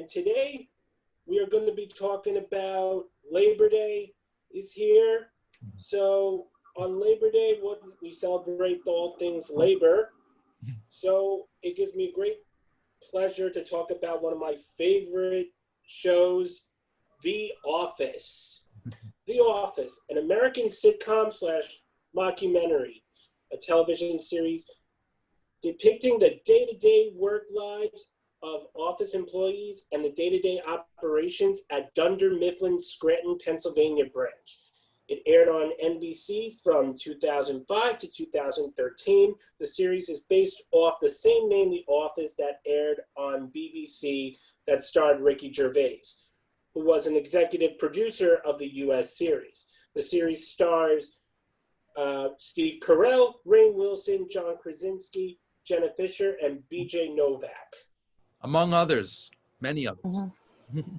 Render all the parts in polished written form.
today we are going to be talking about Labor Day is here. So on Labor Day, we celebrate all things labor. So it gives me great pleasure to talk about one of my favorite shows, The Office. The Office, an American sitcom / mockumentary, a television series depicting the day-to-day work lives of office employees and the day-to-day operations at Dunder, Mifflin, Scranton, Pennsylvania branch. It aired on NBC from 2005 to 2013. The series is based off the same name, The Office, that aired on BBC that starred Ricky Gervais, who was an executive producer of the US series. The series stars Steve Carell, Rainn Wilson, John Krasinski, Jenna Fischer, and BJ Novak. Among others, many others. Mm-hmm.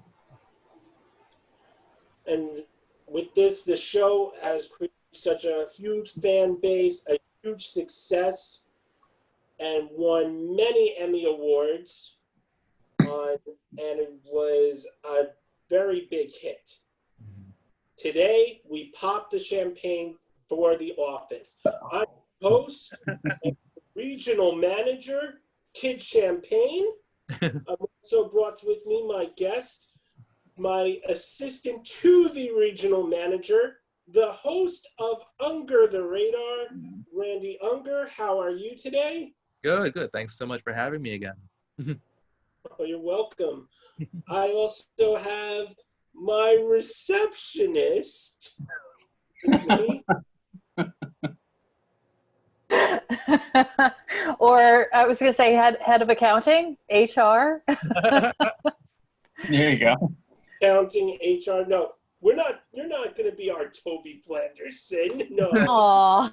And with this, the show has created such a huge fan base, a huge success, and won many Emmy Awards. And it was a very big hit. Mm-hmm. Today, we pop the champagne for The Office. I'm host and regional manager, Kid Champagne. I'm also brought with me my guest, my assistant to the regional manager, the host of Unger the Radar, Randy Unger. How are you today? Good, good. Thanks so much for having me again. Oh, you're welcome. I also have my receptionist with me. Or I was going to say head of accounting, HR. There you go. Accounting, HR. No, you're not going to be our Toby Flanderson. No. Aww.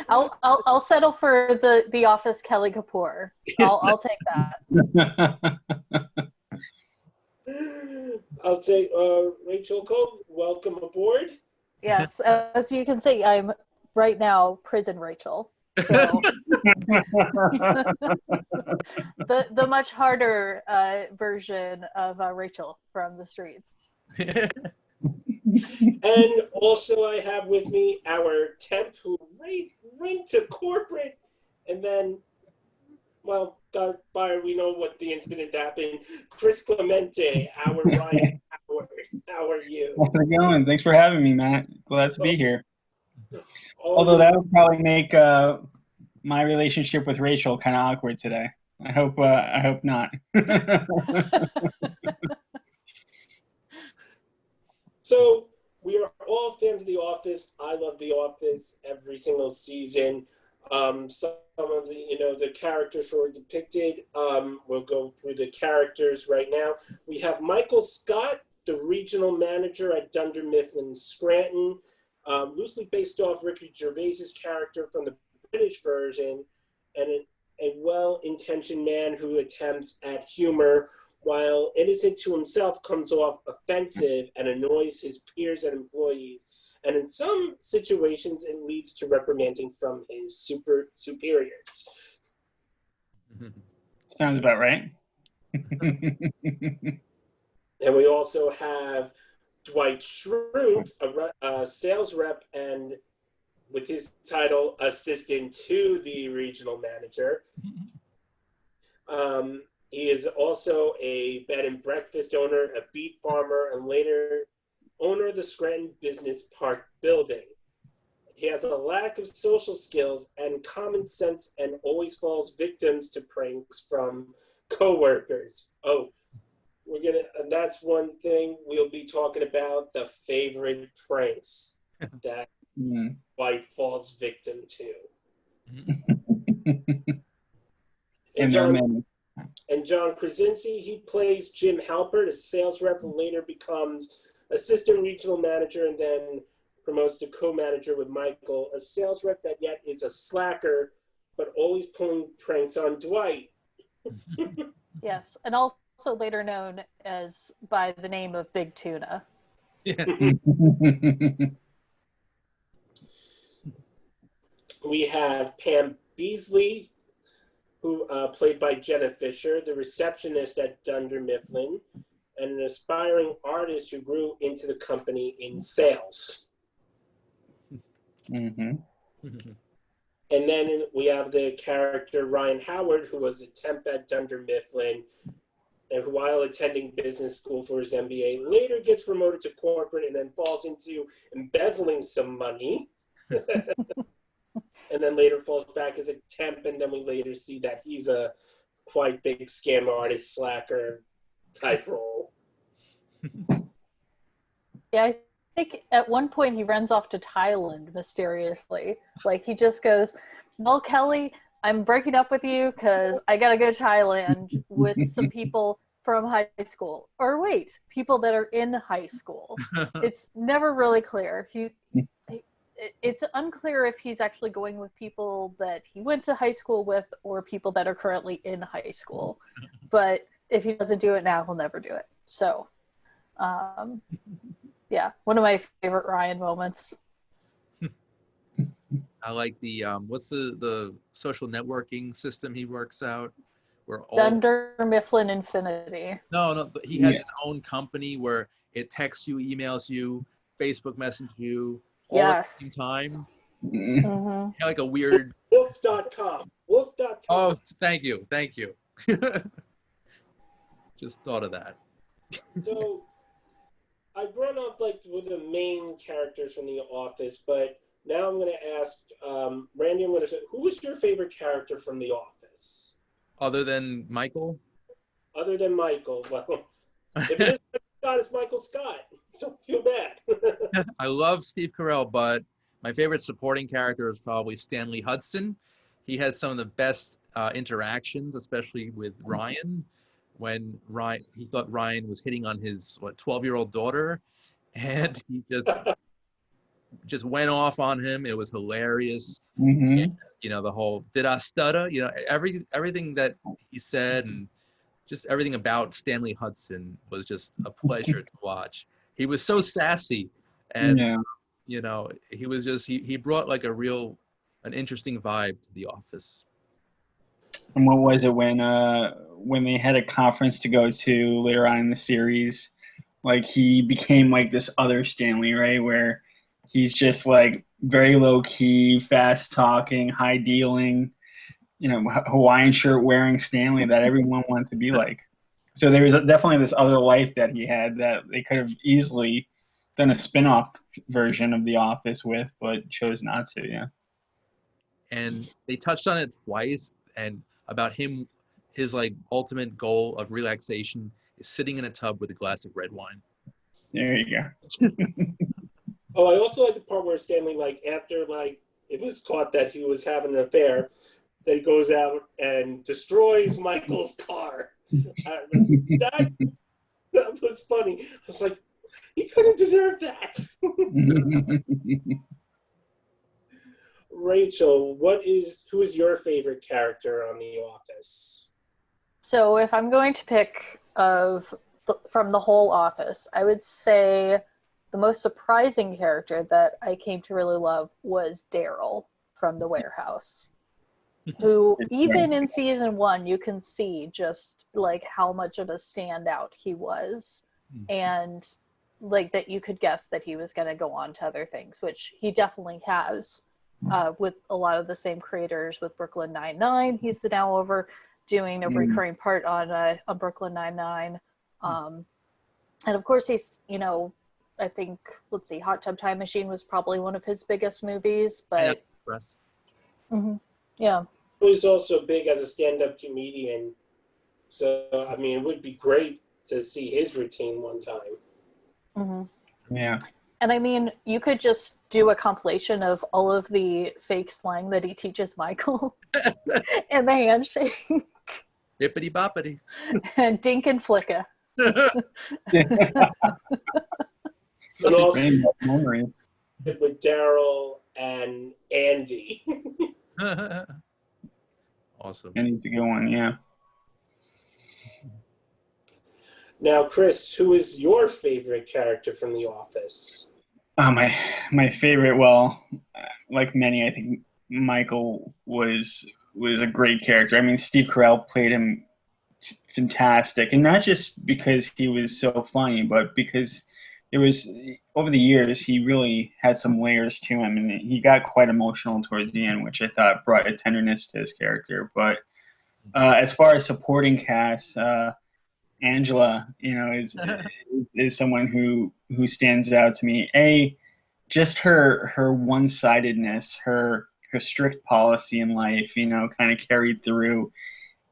I'll settle for the Office Kelly Kapoor. I'll take that. I'll say Rachel Cole, welcome aboard. Yes, as you can see, I'm right now prison Rachel. So the much harder version of Rachel from the streets. And also I have with me our temp who went to corporate and then, well, got fired. We know what the incident happened. Chris Clemente, our Ryan Howard. How are you? How's it going? Thanks for having me, Matt. Glad to be here. Although that would probably make my relationship with Rachel kind of awkward today. I hope not. So we are all fans of The Office. I love The Office every single season. Some of the characters who are depicted. We'll go through the characters right now. We have Michael Scott, the regional manager at Dunder, Mifflin, Scranton, loosely based off Ricky Gervais's character from the British version, and a well-intentioned man who attempts at humor, while innocent to himself, comes off offensive and annoys his peers and employees. And in some situations, it leads to reprimanding from his superiors. Sounds about right. And we also have Dwight Schrute, a sales rep, and with his title, assistant to the regional manager. He is also a bed and breakfast owner, a beet farmer, and later owner of the Scranton Business Park building. He has a lack of social skills and common sense and always falls victims to pranks from coworkers. Oh, and that's one thing we'll be talking about, the favorite pranks that Dwight falls victim to. And John Krasinski, he plays Jim Halpert, a sales rep who later becomes assistant regional manager and then promotes to co-manager with Michael, a sales rep that yet is a slacker, but always pulling pranks on Dwight. Yes, and also later known as by the name of Big Tuna. Yeah. We have Pam Beasley, who played by Jenna Fisher, the receptionist at Dunder Mifflin, and an aspiring artist who grew into the company in sales. Mm-hmm. And then we have the character Ryan Howard, who was a temp at Dunder Mifflin, and who, while attending business school for his MBA, later gets promoted to corporate and then falls into embezzling some money. And then later falls back as a temp, and then we later see that he's a quite big scam artist, slacker type role. Yeah, I think at one point he runs off to Thailand mysteriously. Like he just goes, "Well, Kelly, I'm breaking up with you because I gotta go to Thailand with some people from high school." Or wait, people that are in high school. It's never really clear. It's unclear if he's actually going with people that he went to high school with or people that are currently in high school. But if he doesn't do it now, he'll never do it. So, yeah, one of my favorite Ryan moments. I like the what's the social networking system he works out where all Dunder Mifflin Infinity. no, but he has his own company where it texts you, emails you, Facebook message you all at the same time. Mm-hmm. Mm-hmm. Kind of like a weird. Wolf.com. Wolf.com. Oh, thank you. Just thought of that. So I brought up like with the main characters from The Office, but now I'm going to ask Randy. I'm going to say, who was your favorite character from The Office? Other than Michael? Other than Michael. Well, if it is Scott, it's Michael Scott. Don't feel bad. I love Steve Carell, but my favorite supporting character is probably Stanley Hudson. He has some of the best interactions, especially with Ryan, when he thought Ryan was hitting on his 12-year-old daughter, and he just went off on him. It was hilarious. Mm-hmm. And, the whole "did I stutter?" Everything that he said, and just everything about Stanley Hudson was just a pleasure to watch. He was so sassy, and he was just he brought like an interesting vibe to The Office. And what was it when they had a conference to go to later on in the series? Like he became like this other Stanley, right? Where he's just like very low key, fast talking, high dealing, Hawaiian shirt wearing Stanley that everyone wanted to be like. So there was definitely this other life that he had that they could have easily done a spin-off version of The Office with, but chose not to. Yeah. And they touched on it twice, and about his like ultimate goal of relaxation is sitting in a tub with a glass of red wine. There you go. Oh, I also like the part where Stanley, after it was caught that he was having an affair, that he goes out and destroys Michael's car. That was funny. I was like, he couldn't deserve that. Rachel, who is your favorite character on The Office? So if I'm going to pick from the whole Office, I would say the most surprising character that I came to really love was Daryl from The Warehouse, who even in season 1, you can see just like how much of a standout he was, and like that you could guess that he was going to go on to other things, which he definitely has. With a lot of the same creators with Brooklyn Nine-Nine. He's now doing a recurring part on Brooklyn Nine-Nine. And of course he's, I think, Hot Tub Time Machine was probably one of his biggest movies, but yeah. He's also big as a stand-up comedian. So, it would be great to see his routine one time. Mm-hmm. Yeah. And you could just do a compilation of all of the fake slang that he teaches Michael and the handshake. Bippity boppity. And Dink and Flicka. And also with Daryl and Andy. Awesome. Andy's a good one, yeah. Now, Chris, who is your favorite character from The Office? My favorite, well, like many, I think Michael was was a great character. I mean, Steve Carell played him fantastic, and not just because he was so funny, but because it was over the years he really had some layers to him, and he got quite emotional towards the end, which I thought brought a tenderness to his character. But as far as supporting cast, Angela, is someone who stands out to me. Just her one-sidedness, her strict policy in life, kind of carried through.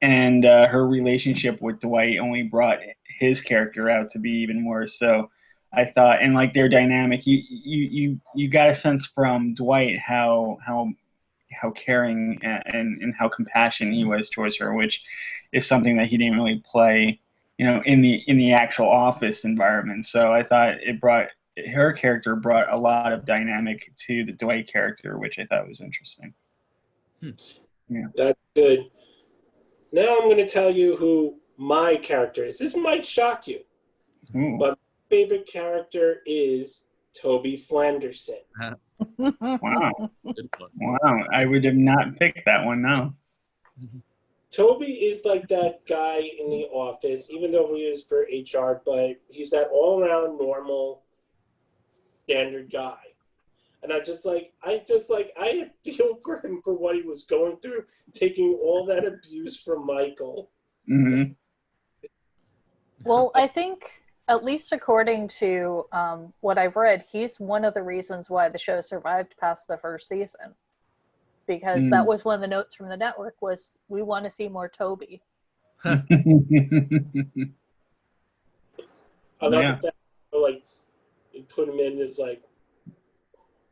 And her relationship with Dwight only brought his character out to be even more so. I thought, and like their dynamic, you got a sense from Dwight how caring and how compassionate he was towards her, which is something that he didn't really play, in the actual office environment. So I thought her character brought a lot of dynamic to the Dwight character, which I thought was interesting. Yeah. That's good. Now I'm going to tell you who my character is. This might shock you, Ooh. but my favorite character is Toby Flanderson. Wow. Wow. I would have not picked that one, no. Toby is like that guy in the office, even though he is for HR, but he's that all-around normal, standard guy. And I feel for him for what he was going through, taking all that abuse from Michael. Mm-hmm. Well, I think, at least according to what I've read, he's one of the reasons why the show survived past the first season. Because that was one of the notes from the network was, we want to see more Toby. I love the fact, you put him in this,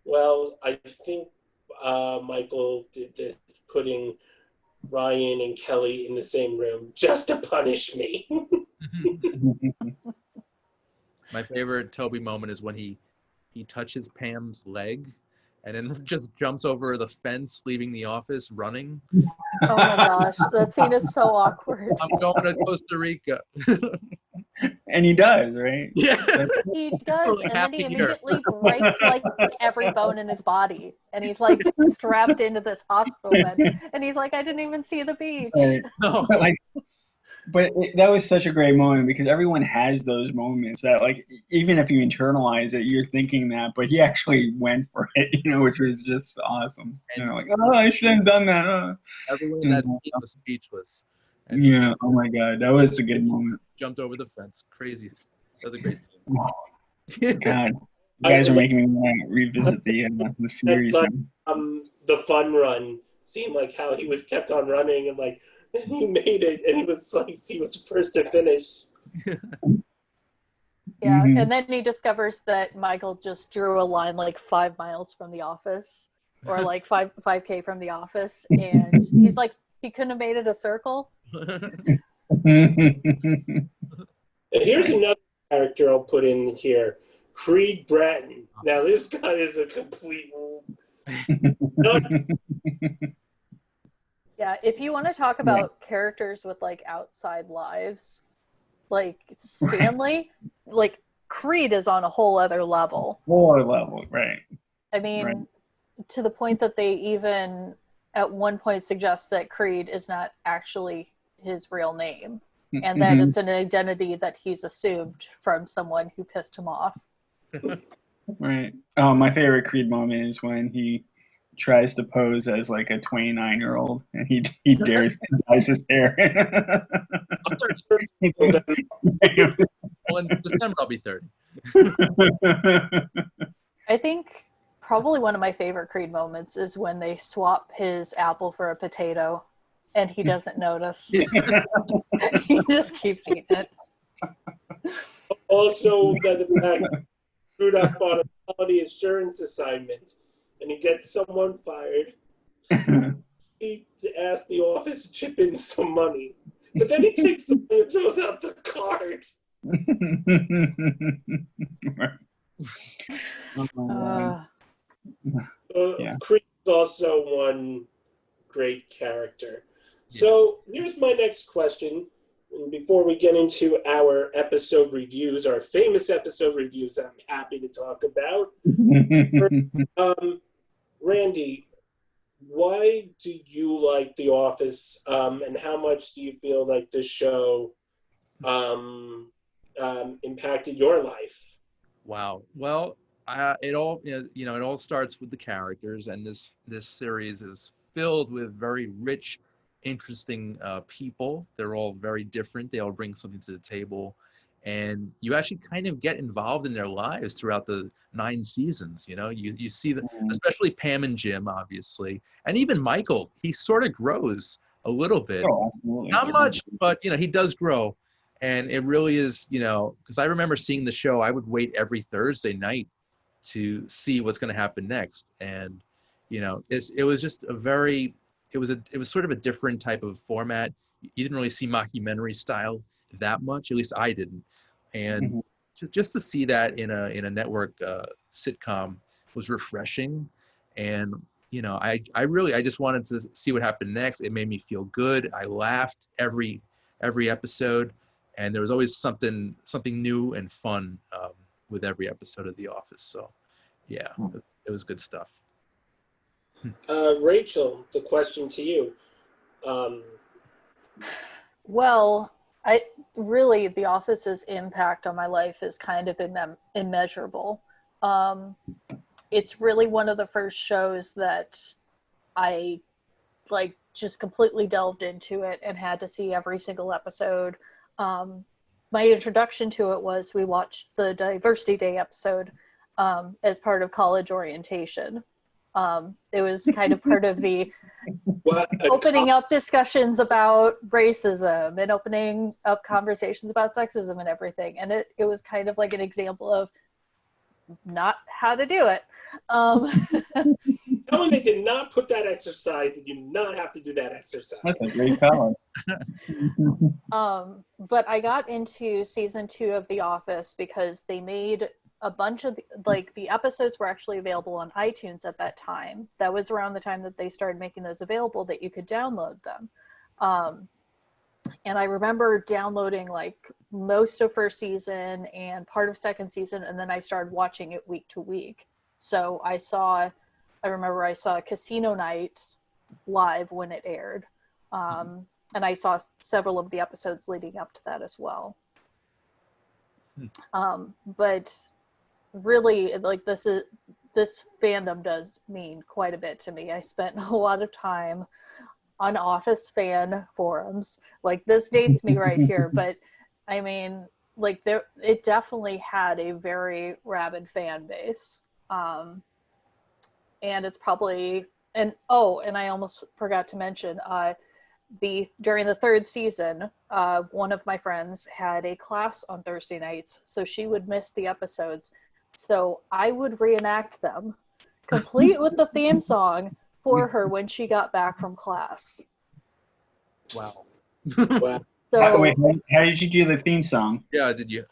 well, I think Michael did this, putting Ryan and Kelly in the same room just to punish me. My favorite Toby moment is when he touches Pam's leg and then just jumps over the fence, leaving the office, running. Oh my gosh, that scene is so awkward. I'm going to Costa Rica. And he does, right? Yeah. He does, Like and half then he a year. immediately breaks every bone in his body, and he's strapped into this hospital bed, and he's like, I didn't even see the beach. Right. No. But that was such a great moment, because everyone has those moments that, even if you internalize it, you're thinking that, but he actually went for it, which was just awesome. I shouldn't have done that. Everyone in that scene was speechless. And Yeah, oh my God, that was a good moment. Jumped over the fence. Crazy. That was a great scene. God, you guys are making me want to revisit the series. The fun run seemed like how he was kept on running, and he made it, and he was first to finish. Yeah, and then he discovers that Michael just drew a line 5 miles from the office, or 5K from the office, and he's like, he couldn't have made it a circle. And here's another character I'll put in here, Creed Bratton. Now this guy is a complete. Yeah, if you want to talk about characters with outside lives, Stanley, Creed is on a whole other level. Right. I mean, to the point that they even at one point suggest that Creed is not actually his real name, and that it's an identity that he's assumed from someone who pissed him off. Right. Oh, my favorite Creed moment is when he tries to pose as a 29-year-old, and he dares to dyes his hair. Well, in December I'll be 30. I think probably one of my favorite Creed moments is when they swap his apple for a potato, and he doesn't notice. He just keeps eating it. Also, that the fact screwed up on a quality assurance assignment, and he gets someone fired. He asked the office to chip in some money, but then he takes the money and throws out the card. Creed's also one great character. So here's my next question. And before we get into our episode reviews, our famous episode reviews that I'm happy to talk about, Randy, why do you like The Office, and how much do you feel like this show impacted your life? Wow. Well, it all it all starts with the characters, and this series is filled with very rich, interesting people. They're all very different. They all bring something to the table, and you actually kind of get involved in their lives throughout the 9 seasons. You see that, especially Pam and Jim, obviously, and even Michael. He sort of grows a little bit, Oh, absolutely. not much, but he does grow. And it really is, because I remember seeing the show, I would wait every Thursday night to see what's going to happen next. And, it was just it was sort of a different type of format. You didn't really see mockumentary style that much, at least I didn't. And just to see that in a network sitcom was refreshing. And, I just wanted to see what happened next. It made me feel good. I laughed every episode. And there was always something new and fun with every episode of The Office. So, yeah, it was good stuff. Rachel, the question to you. Well, The Office's impact on my life is kind of immeasurable. It's really one of the first shows that I just completely delved into it and had to see every single episode. My introduction to it was we watched the Diversity Day episode as part of college orientation. It was kind of part of the opening up discussions about racism and opening up conversations about sexism and everything. And it was kind of like an example of not how to do it. Knowing they did not put that exercise, they do not have to do that exercise. That's a great comment. But I got into season 2 of The Office because they made a bunch of the episodes were actually available on iTunes at that time. That was around the time that they started making those available that you could download them. And I remember downloading most of first season and part of second season, and then I started watching it week to week. So I remember I saw Casino Night live when it aired. And I saw several of the episodes leading up to that as well. But really, this fandom does mean quite a bit to me. I spent a lot of time on Office fan forums. This dates me right here, but I mean, it definitely had a very rabid fan base. And it's probably, and I almost forgot to mention, during the third season, one of my friends had a class on Thursday nights, so she would miss the episodes. So I would reenact them, complete with the theme song, for her when she got back from class. Wow. Wow. So Wait, how did you do the theme song? Yeah, did you?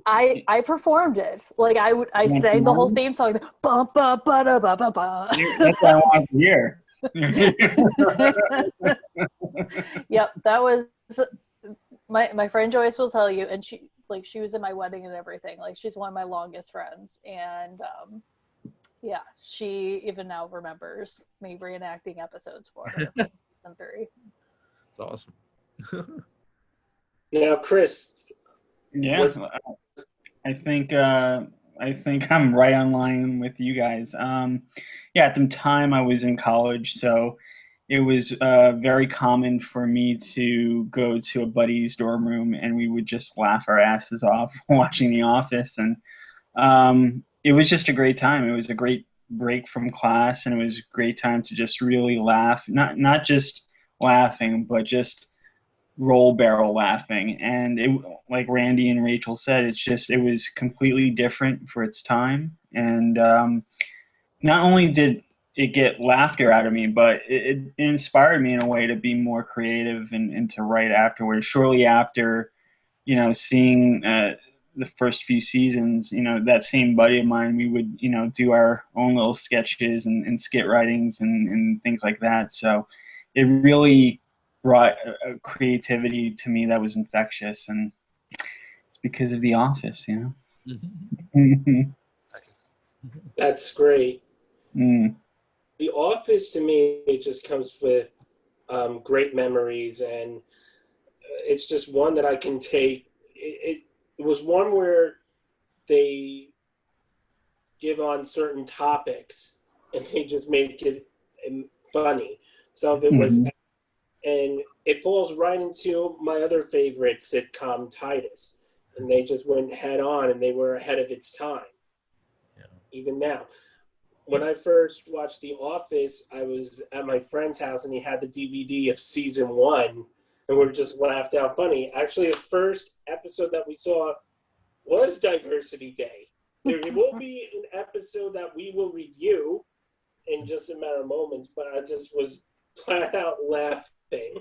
I performed it. I sang the whole theme song. Bum, ba, ba, da, ba, ba, ba. That's what I wanted to hear. Yep, that was my friend Joyce will tell you, and she was in my wedding and everything. She's one of my longest friends, and yeah, she even now remembers me reenacting episodes for her from season 3. It's awesome. Now, Chris. Yeah, I think I'm right on line with you guys. Yeah, at the time I was in college, so it was very common for me to go to a buddy's dorm room and we would just laugh our asses off watching The Office, and it was just a great time. It was a great break from class, and it was a great time to just really laugh, not just laughing, but just roll barrel laughing. And it, like Randy and Rachel said, it was completely different for its time. And not only did it get laughter out of me, but it inspired me in a way to be more creative and to write afterwards. Shortly after, seeing the first few seasons, that same buddy of mine, we would, do our own little sketches and skit writings and things like that. So it really brought a creativity to me that was infectious, and it's because of The Office, Mm-hmm. That's great. Mm. The Office, to me, it just comes with great memories, and it's just one that I can take. It was one where they give on certain topics, and they just make it funny. Some of it was, Mhm. and it falls right into my other favorite sitcom, Titus. And they just went head on, and they were ahead of its time. Yeah. Even now, when I first watched The Office, I was at my friend's house, and he had the DVD of season 1, and we just laughed out funny. Actually, the first episode that we saw was Diversity Day. There will be an episode that we will review in just a matter of moments, but I just was flat out laughing. And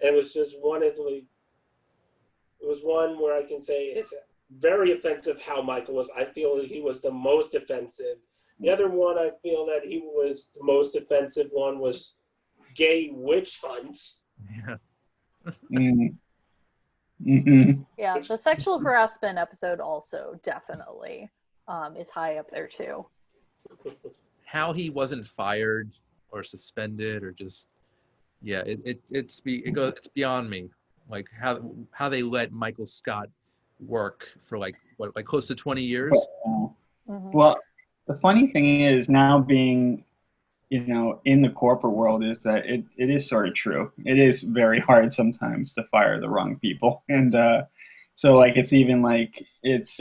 it was just it was one where I can say it's very offensive how Michael was. I feel that he was the most offensive. The other one I feel that he was the most offensive one was Gay Witch Hunt. Yeah. Mm. Mm-hmm. Yeah, the sexual harassment episode also definitely is high up there too. How he wasn't fired or suspended or just it's beyond me. Like how they let Michael Scott work for like close to 20 years. Mhm. Well, the funny thing is now being, in the corporate world is that it is sort of true. It is very hard sometimes to fire the wrong people. And so like it's even like it's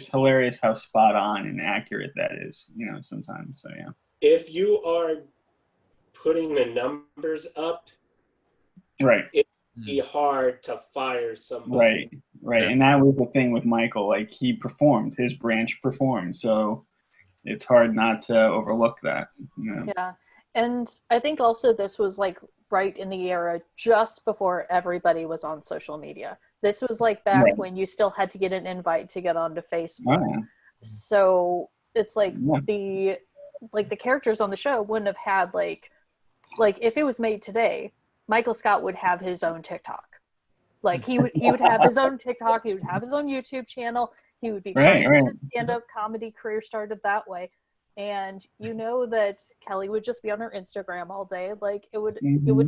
hilarious how spot on and accurate that is, sometimes. So yeah. If you are putting the numbers up, Right. it'd be hard to fire somebody. Right. Right. Yeah. And that was the thing with Michael. Like he performed, his branch performed. So it's hard not to overlook that. Yeah. And I think also this was like right in the era just before everybody was on social media. This was like back Right. when you still had to get an invite to get onto Facebook. Oh, So it's like yeah. the characters on the show wouldn't have had like if it was made today, Michael Scott would have his own TikTok. Like he would have his own TikTok, he would have his own YouTube channel, he would be trying to get a stand-up comedy career started that way. And that Kelly would just be on her Instagram all day. Like it would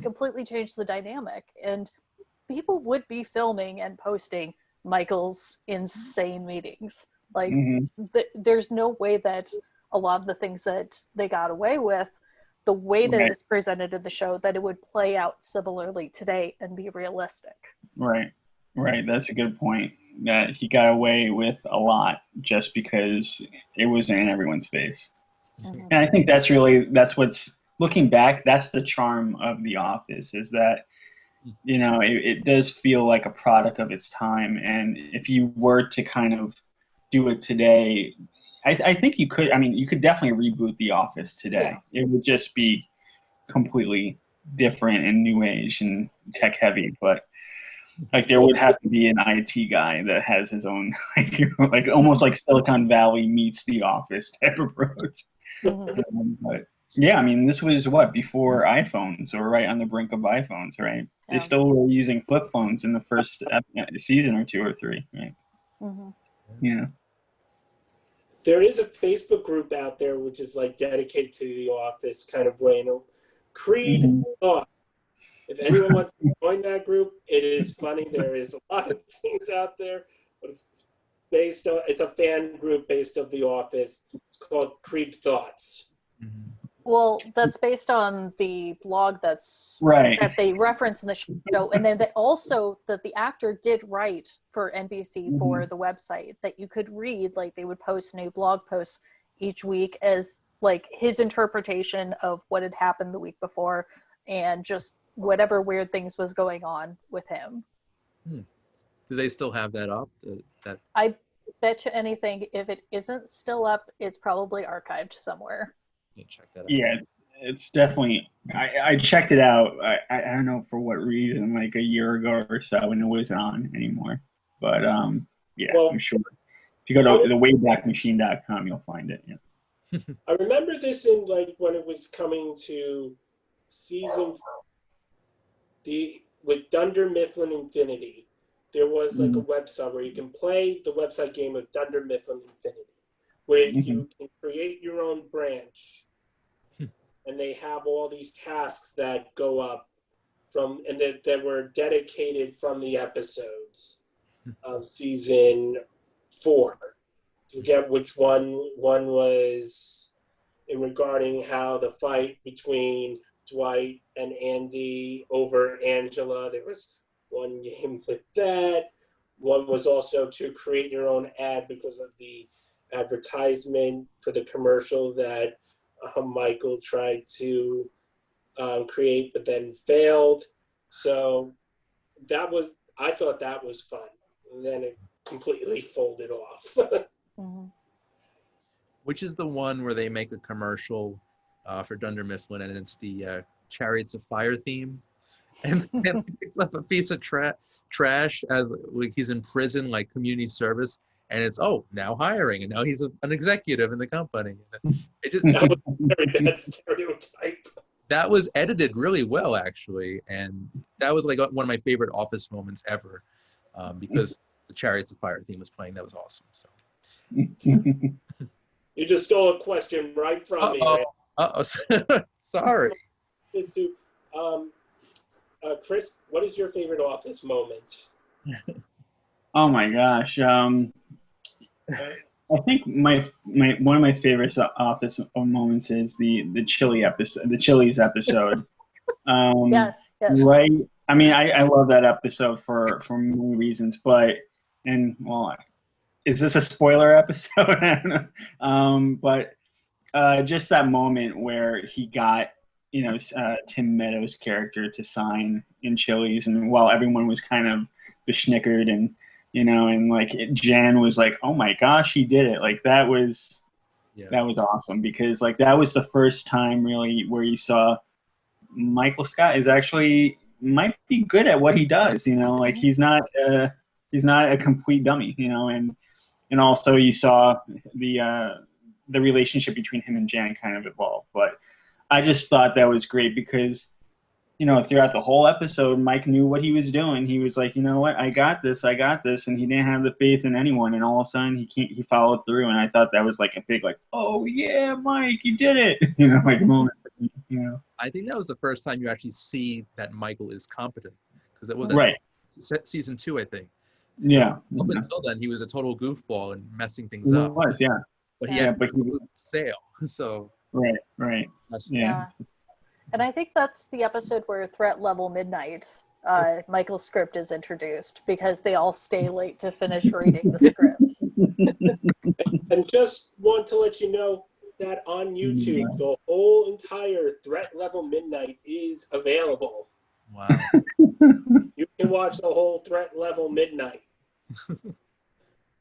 completely change the dynamic, and people would be filming and posting Michael's insane meetings. Like there's no way that a lot of the things that they got away with, the way that it's presented in the show, that it would play out similarly today and be realistic. Right. That's a good point. That he got away with a lot just because it was in everyone's face. Mm-hmm. And I think that's what's, looking back, that's the charm of The Office, is that, it does feel like a product of its time. And if you were to kind of do it today, I think you could, you could definitely reboot The Office today. Yeah. It would just be completely different and new age and tech heavy, but like there would have to be an IT guy that has his own, like almost like Silicon Valley meets The Office type approach. But yeah, this was before iPhones, or right on the brink of iPhones, right? Yeah. They still were using flip phones in the first season or 2 or 3, right? Mm-hmm. Yeah. There is a Facebook group out there which is like dedicated to The Office kind of way, Creed Thought. If anyone wants to join that group, it is funny. There is a lot of things out there, but it's a fan group based on The Office. It's called Creed Thoughts. Well, that's based on the blog that they reference in the show, and then also that the actor did write for NBC for the website that you could read. Like they would post new blog posts each week as like his interpretation of what had happened the week before, and just whatever weird things was going on with him. Do they still have that up? I bet you anything, if it isn't still up, it's probably archived somewhere. Check that out. Yeah, it's definitely. I checked it out. I don't know for what reason, like a year ago or so, and it wasn't on anymore. But yeah, well, I'm sure if you go to the waybackmachine.com, you'll find it. Yeah. I remember this in like when it was coming to season with Dunder, Mifflin, Infinity. There was like a website where you can play the website game of Dunder, Mifflin, Infinity. where you can create your own branch, and they have all these tasks that go up and that were dedicated from the episodes of season 4. Forget which one was in regarding how the fight between Dwight and Andy over Angela. There was one game with that. One was also to create your own ad because of the advertisement for the commercial that Michael tried to create but then failed. So I thought that was fun. And then it completely folded off. Which is the one where they make a commercial for Dunder Mifflin, and it's the Chariots of Fire theme, and Stanley picks up a piece of trash as like he's in prison, like community service, and it's now hiring, and now he's an executive in the company. It just That was a very bad stereotype. That was edited really well, actually, and that was like one of my favorite Office moments ever, because the Chariots of Fire theme was playing. That was awesome. So. You just stole a question right from me. Sorry. Chris, what is your favorite Office moment? Oh my gosh. I think my one of my favorite Office moments is the Chili's episode. Yes. Right. I mean, I love that episode for many reasons, but is this a spoiler episode? But just that moment where he got Tim Meadows' character to sign in Chili's, and while everyone was kind of besnickered and like Jen was like, oh my gosh, he did it. Like that was awesome, because like that was the first time really where you saw Michael Scott might be good at what he does, like he's not a complete dummy, and also you saw the relationship between him and Jen kind of evolve. But I just thought that was great because throughout the whole episode, Mike knew what he was doing. He was like, you know what, I got this, and he didn't have the faith in anyone. And all of a sudden, he followed through, and I thought that was like a big oh yeah, Mike, you did it, like moment. I think that was the first time you actually see that Michael is competent, because it was right. Season 2, I think. So yeah. Up until then, he was a total goofball and messing things He up. was, yeah. But he had to sail. So right. Yeah. And I think that's the episode where Threat Level Midnight, Michael's script is introduced, because they all stay late to finish reading the script. And just want to let you know that on YouTube, the whole entire Threat Level Midnight is available. Wow. You can watch the whole Threat Level Midnight.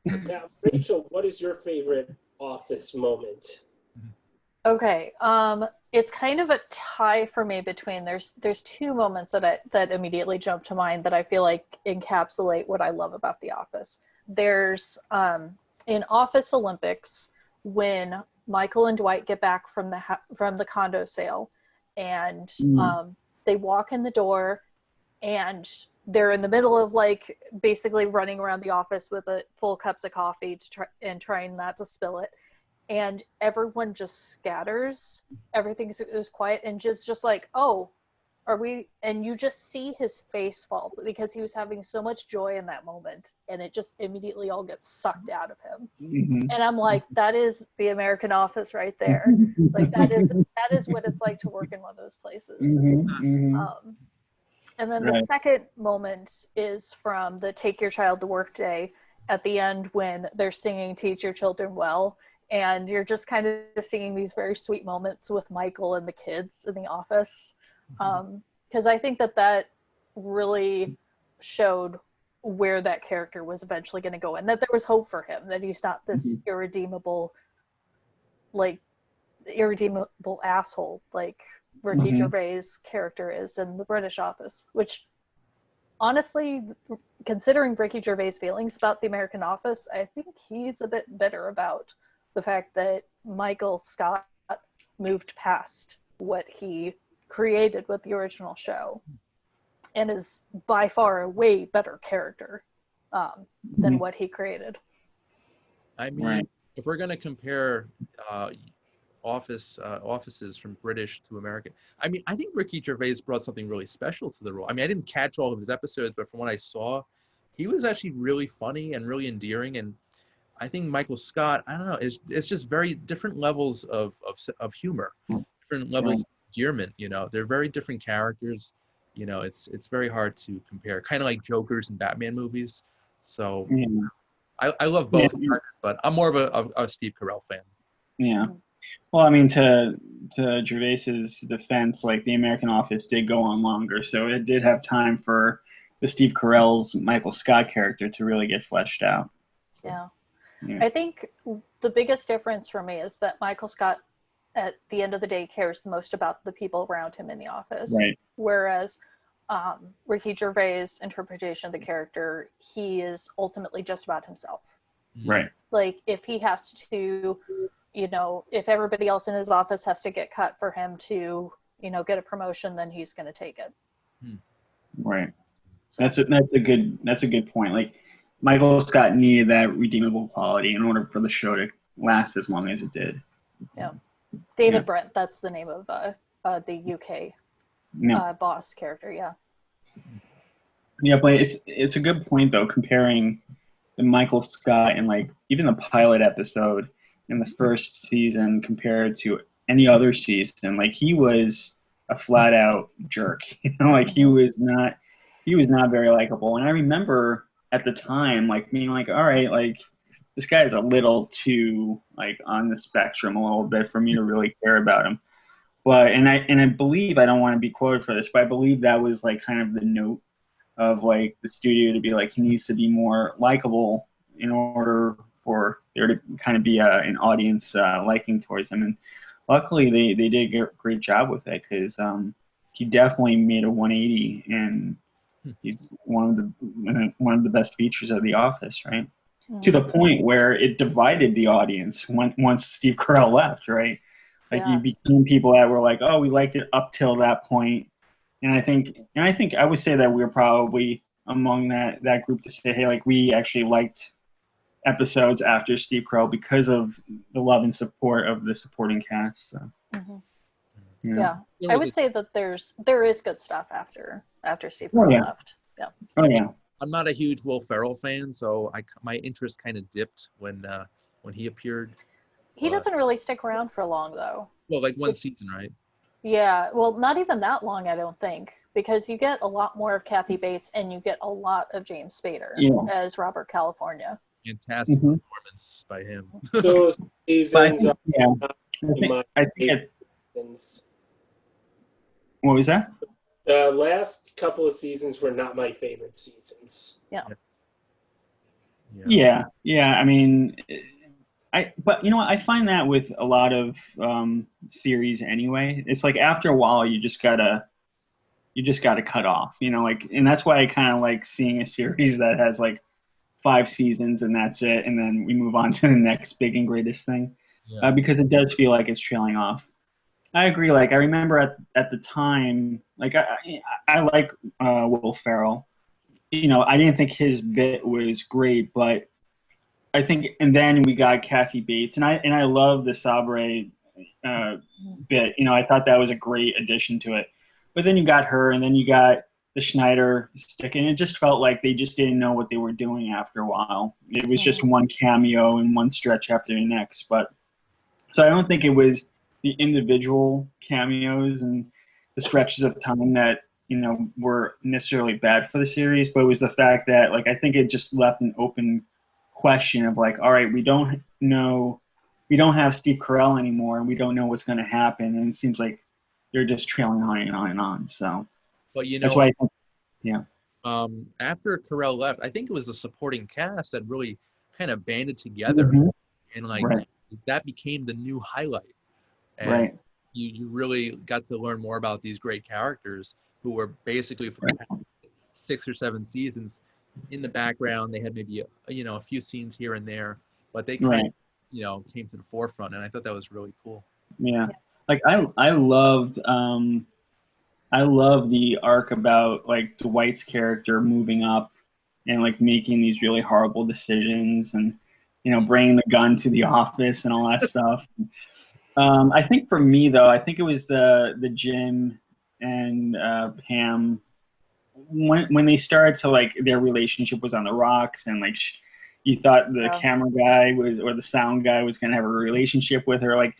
Now, Rachel, what is your favorite Office moment? Okay, it's kind of a tie for me between there's two moments that immediately jump to mind that I feel like encapsulate what I love about The Office. There's in Office Olympics, when Michael and Dwight get back from the condo sale, and they walk in the door, and they're in the middle of like basically running around the office with full cups of coffee and trying not to spill it. And everyone just scatters. Everything is quiet, and Jib's just like, oh, are we? And you just see his face fall, because he was having so much joy in that moment, and it just immediately all gets sucked out of him. And I'm like, that is the American Office right there. Like that is what it's like to work in one of those places. And then the second moment is from the Take Your Child to Work day at the end, when they're singing Teach Your Children Well. And you're just kind of seeing these very sweet moments with Michael and the kids in the office. Because I think that really showed where that character was eventually going to go, and that there was hope for him, that he's not this irredeemable asshole like Ricky Gervais' character is in the British Office, which honestly, considering Ricky Gervais' feelings about the American Office, I think he's a bit bitter about the fact that Michael Scott moved past what he created with the original show, and is by far a way better character than what he created. I mean, if we're gonna compare offices from British to American, I mean, I think Ricky Gervais brought something really special to the role. I mean, I didn't catch all of his episodes, but from what I saw, he was actually really funny and really endearing. And I think Michael Scott, I don't know, it's just very different levels of humor, different levels of endearment. You know, they're very different characters. You know, it's very hard to compare. Kind of like Jokers and Batman movies. So I love both characters, but I'm more of a Steve Carell fan. Yeah. Well, I mean, to Gervais's defense, like the American Office did go on longer, so it did have time for the Steve Carell's Michael Scott character to really get fleshed out. Yeah. Yeah. I think the biggest difference for me is that Michael Scott, at the end of the day, cares the most about the people around him in the office. Right. Whereas Ricky Gervais' interpretation of the character, he is ultimately just about himself. Right. Like, if he has to, you know, if everybody else in his office has to get cut for him to, you know, get a promotion, then he's going to take it. Right. So, That's a good point. Like, Michael Scott needed that redeemable quality in order for the show to last as long as it did. yeah. David Brent, that's the name of the UK boss character. Yeah. Yeah, but it's a good point though, comparing the Michael Scott and like even the pilot episode in the first season compared to any other season. Like, he was a flat out jerk. You know, like he was not very likable. And I remember at the time like being like, all right, like this guy is a little too like on the spectrum a little bit for me to really care about him. But and I believe, I don't want to be quoted for this, but I believe that was like kind of the note of like the studio to be like, he needs to be more likable in order for there to kind of be an audience liking towards him. And luckily they did a great job with it, because he definitely made a 180, and he's one of the best features of The Office, right? To the point where it divided the audience once Steve Carell left, right? Like, you became people that were like, oh, we liked it up till that point. And I think I would say that we were probably among that group to say, hey, like, we actually liked episodes after Steve Carell because of the love and support of the supporting cast. So. Yeah, I would say that there is good stuff after Steve Carell left. Yeah. Oh yeah. I'm not a huge Will Ferrell fan, so my interest kind of dipped when he appeared. He doesn't really stick around for long, though. Well, like one season, right? Yeah, well, not even that long, I don't think, because you get a lot more of Kathy Bates and you get a lot of James Spader as Robert California. Fantastic performance by him. Those seasons I think what was that? The last couple of seasons were not my favorite seasons. Yeah. I mean, but you know what? I find that with a lot of series anyway. It's like after a while, you just gotta cut off. You know, like, and that's why I kind of like seeing a series that has like 5 seasons and that's it, and then we move on to the next big and greatest thing, because it does feel like it's trailing off. I agree. Like, I remember at the time, like I like Will Ferrell. You know, I didn't think his bit was great, but I think, and then we got Kathy Bates, and I love the Sabre bit. You know, I thought that was a great addition to it. But then you got her, and then you got the Schneider stick, and it just felt like they just didn't know what they were doing after a while. It was just one cameo and one stretch after the next. But so I don't think it was the individual cameos and the stretches of time that, you know, were necessarily bad for the series, but it was the fact that, like, I think it just left an open question of like, all right, we don't have Steve Carell anymore, and we don't know what's going to happen, and it seems like they're just trailing on and on and on. So, but you know, that's why I think, after Carell left, I think it was the supporting cast that really kind of banded together, and like that became the new highlight. And you really got to learn more about these great characters who were basically for 6 or 7 seasons in the background. They had maybe a few scenes here and there, but they kind of, came to the forefront, and I thought that was really cool. Yeah, like I loved the arc about like Dwight's character moving up and like making these really horrible decisions, and bringing the gun to the office and all that stuff. I think for me though, I think it was the Jim and Pam when they started to like their relationship was on the rocks, and like you thought the camera guy was or the sound guy was gonna have a relationship with her. Like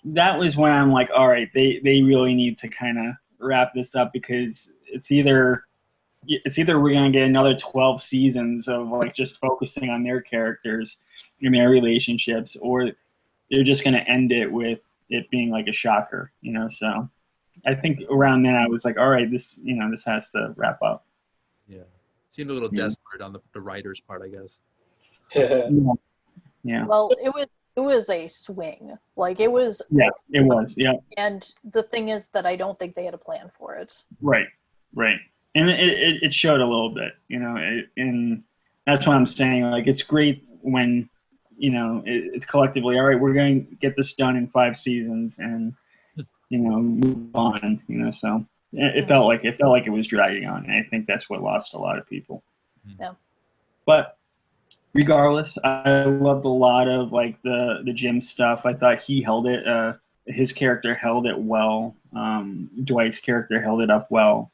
that was when I'm like, all right, they really need to kind of wrap this up, because it's either we're gonna get another 12 seasons of like just focusing on their characters and their relationships, or they're just gonna end it with it being like a shocker, So I think around then I was like, all right, this has to wrap up. Yeah, seemed a little desperate on the writer's part, I guess. Yeah. Well, it was a swing. Like it was. Yeah, it was. Yeah. And the thing is that I don't think they had a plan for it. Right. And it showed a little bit, and that's what I'm saying. Like it's great when, it's collectively, all right, we're going to get this done in 5 seasons and, move on, so it felt like it was dragging on. And I think that's what lost a lot of people. Yeah. But regardless, I loved a lot of like the Jim stuff. I thought he held it, his character held it well. Dwight's character held it up well.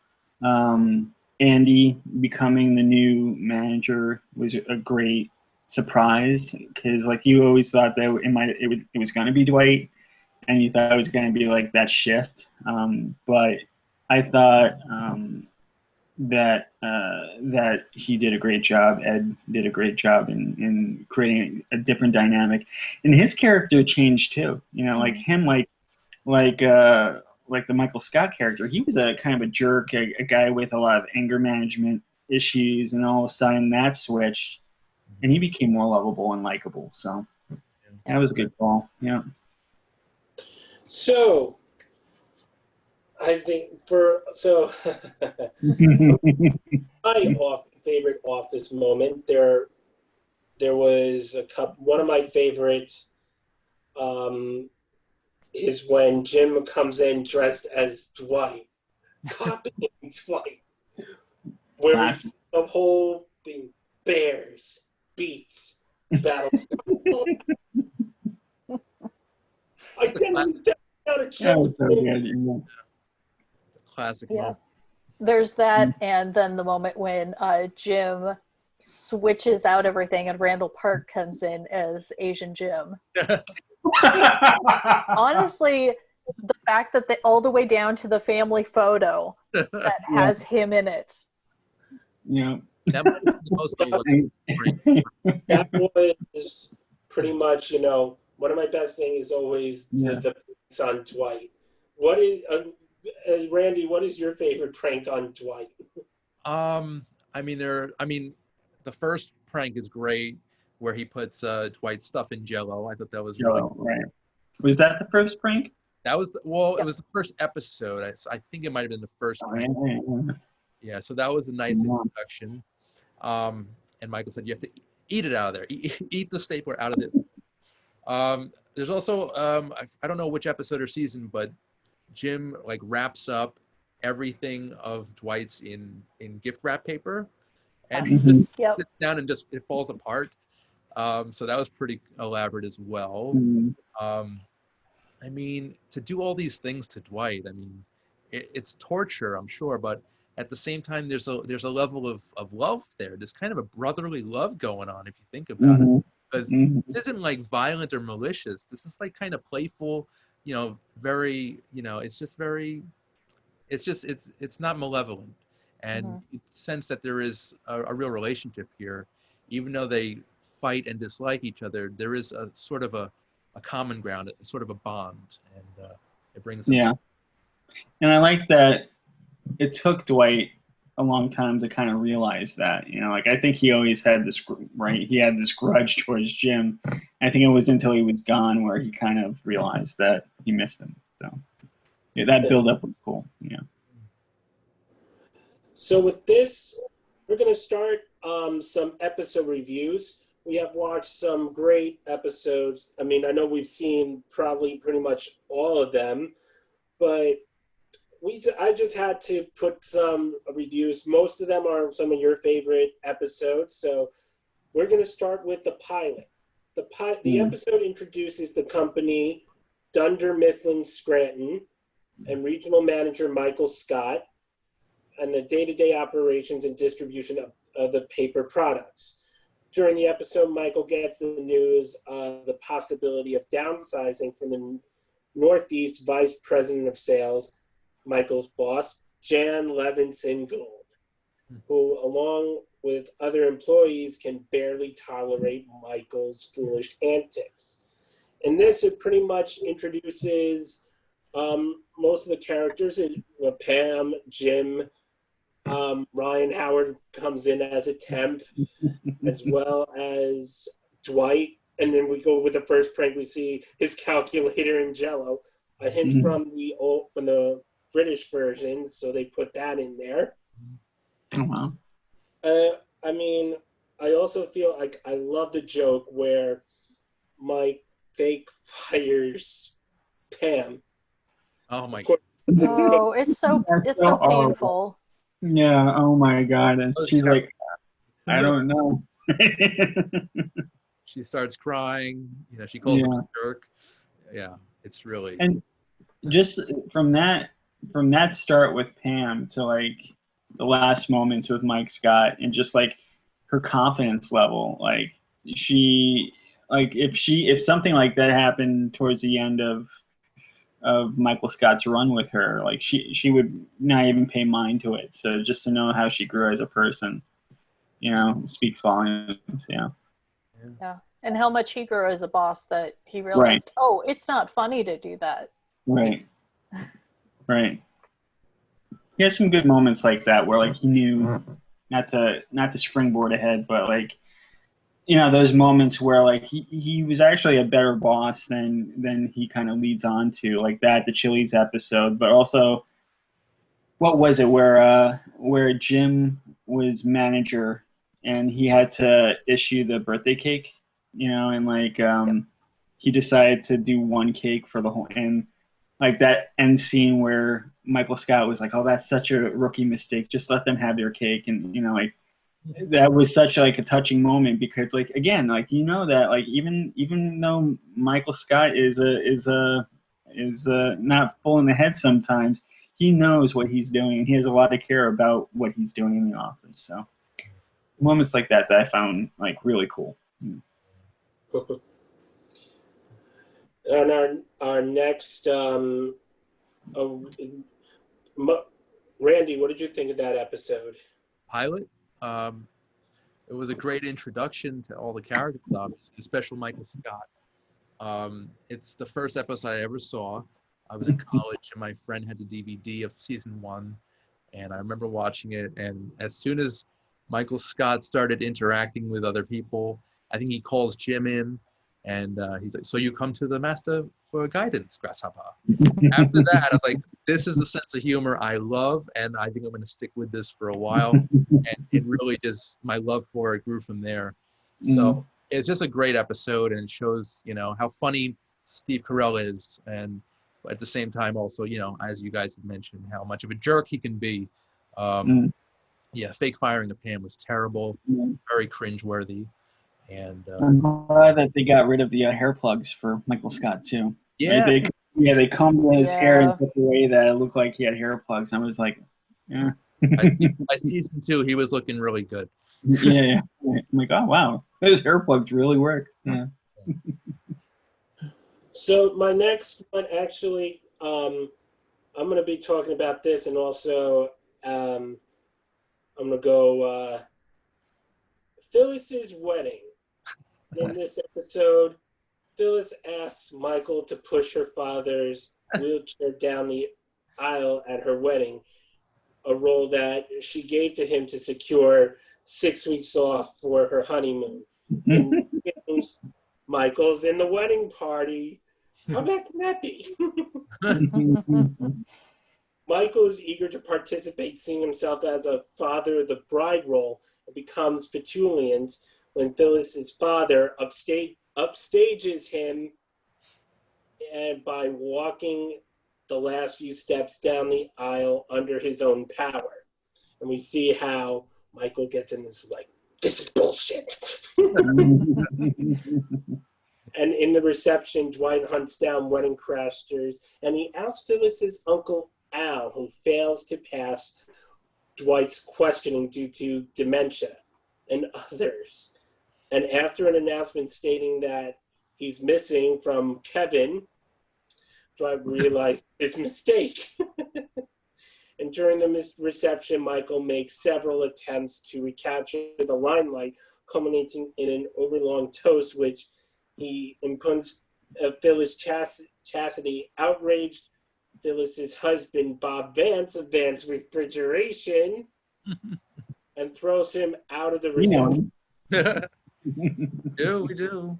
Andy becoming the new manager was a great surprise, because like you always thought that it was going to be Dwight, and you thought it was going to be like that shift. But I thought that he did a great job. Ed did a great job in creating a different dynamic, and his character changed too. Like him, like the Michael Scott character, he was a kind of a jerk, a guy with a lot of anger management issues, and all of a sudden that switched, and he became more lovable and likable. So that was a good call. Yeah. So I think my favorite Office moment, there was one of my favorites. Is when Jim comes in dressed as Dwight, copying Dwight, where we see the whole thing: bears, beats, battles. I didn't out a joke. Classic. Yeah. Moment. There's that, and then the moment when Jim switches out everything and Randall Park comes in as Asian Jim. Honestly, the fact that all the way down to the family photo that has him in it. Yeah. That might be the most That was pretty much, one of my best things is always the pranks on Dwight. What is Randy? What is your favorite prank on Dwight? The first prank is great, where he puts Dwight's stuff in Jell-O. I thought that was really cool. Right. Was that the first prank? That was it was the first episode. I think it might have been the first prank. Yeah, so that was a nice introduction. And Michael said, you have to eat it out of there. Eat the stapler out of it. There's also, I don't know which episode or season, but Jim like wraps up everything of Dwight's in gift wrap paper. And he just sits down and it falls apart. So that was pretty elaborate as well. To do all these things to Dwight, it's torture, I'm sure, but at the same time, there's a level of love there. There's kind of a brotherly love going on, if you think about it. Because this isn't like violent or malicious. This is like kind of playful, very, it's not malevolent. And you sense that there is a real relationship here. Even though they fight and dislike each other, there is a sort of a common ground, a sort of a bond, and it brings them together. And I like that it took Dwight a long time to kind of realize that, I think he always had this, right? He had this grudge towards Jim. I think it was until he was gone where he kind of realized that he missed him. So that build-up was cool. Yeah. So with this, we're going to start some episode reviews. We have watched some great episodes. I know we've seen probably pretty much all of them, but I just had to put some reviews. Most of them are some of your favorite episodes. So we're going to start with the pilot. The episode introduces the company Dunder, Mifflin, Scranton, and regional manager Michael Scott, and the day-to-day operations and distribution of the paper products. During the episode, Michael gets the news of the possibility of downsizing from the Northeast Vice President of Sales, Michael's boss, Jan Levinson Gould, who, along with other employees, can barely tolerate Michael's foolish antics. And this, it pretty much introduces most of the characters. Pam, Jim, Ryan Howard comes in as a temp, as well as Dwight. And then we go with the first prank. We see his calculator in Jell-O, a hint from the British version, so they put that in there. Oh, wow. I mean, I also feel like I love the joke where Mike fake fires Pam. Oh my god. Oh, it's so painful. Yeah, oh my god. And she's like, I don't know. She starts crying, she calls him a jerk. Yeah, it's really. And just from that start with Pam to like the last moments with Mike Scott, and just like her confidence level, like if something like that happened towards the end of Michael Scott's run with her, like she would not even pay mind to it. So just to know how she grew as a person, speaks volumes. Yeah. And how much he grew as a boss, that he realized, oh, it's not funny to do that. Right. He had some good moments like that where like he knew not to springboard ahead, but like those moments where like he was actually a better boss than he kind of leads on to, like that, the Chili's episode, but also what was it where Jim was manager and he had to issue the birthday cake, and like he decided to do one cake for the whole, and like that end scene where Michael Scott was like, oh, that's such a rookie mistake, just let them have their cake. And like that was such like a touching moment, because like again, like that like even though Michael Scott is not full in the head sometimes, he knows what he's doing and he has a lot of care about what he's doing in the office. So moments like that I found like really cool. And our next, Randy, what did you think of that episode? Pilot. It was a great introduction to all the characters, obviously, especially Michael Scott. It's the first episode I ever saw. I was in college and my friend had the DVD of season 1, and I remember watching it. And as soon as Michael Scott started interacting with other people, I think he calls Jim in, and he's like, "So you come to the master for guidance, Grasshopper?" After that, I was like, "This is the sense of humor I love, and I think I'm going to stick with this for a while." And it really just, my love for it grew from there. So it's just a great episode, and it shows, how funny Steve Carell is, and at the same time also, as you guys have mentioned, how much of a jerk he can be. Yeah, fake firing of Pam was terrible, very cringeworthy. And I'm glad that they got rid of the hair plugs for Michael Scott too. Yeah, right? They combed his hair in such a way that it looked like he had hair plugs. I was like, yeah. By season 2, he was looking really good. Yeah. I'm like, oh wow, those hair plugs really work. Yeah. So my next one, actually, I'm going to be talking about this, and also I'm going to go Phyllis's wedding. In this episode, Phyllis asks Michael to push her father's wheelchair down the aisle at her wedding, a role that she gave to him to secure 6 weeks off for her honeymoon. And Michael's in the wedding party. How bad can that be? Michael is eager to participate, seeing himself as a father of the bride role, and becomes petulant when Phyllis's father upstages him and by walking the last few steps down the aisle under his own power. And we see how Michael gets in this like this is bullshit. And in the reception, Dwight hunts down wedding crashers, and he asks Phyllis's Uncle Al, who fails to pass Dwight's questioning due to dementia, and others. And after an announcement stating that he's missing from Kevin, Dwight realized his mistake. And during the reception, Michael makes several attempts to recapture the limelight, culminating in an overlong toast, which he impugns Phyllis Chastity. Outraged, Phyllis's husband, Bob Vance, of Vance Refrigeration, and throws him out of the reception. Yeah, we do.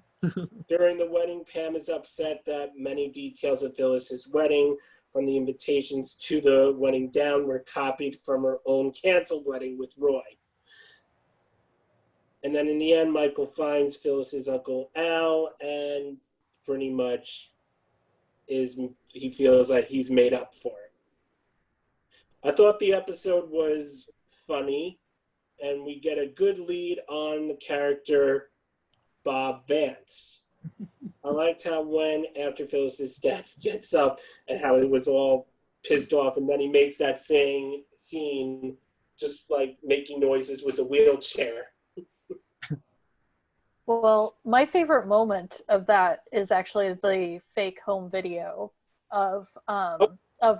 During the wedding, Pam is upset that many details of Phyllis's wedding, from the invitations to the wedding down, were copied from her own canceled wedding with Roy. And then in the end, Michael finds Phyllis's Uncle Al, and pretty much he feels like he's made up for it. I thought the episode was funny, and we get a good lead on the character Bob Vance. I liked how when, after Phyllis's dad gets up, and how he was all pissed off, and then he makes that scene just like making noises with the wheelchair. Well, my favorite moment of that is actually the fake home video of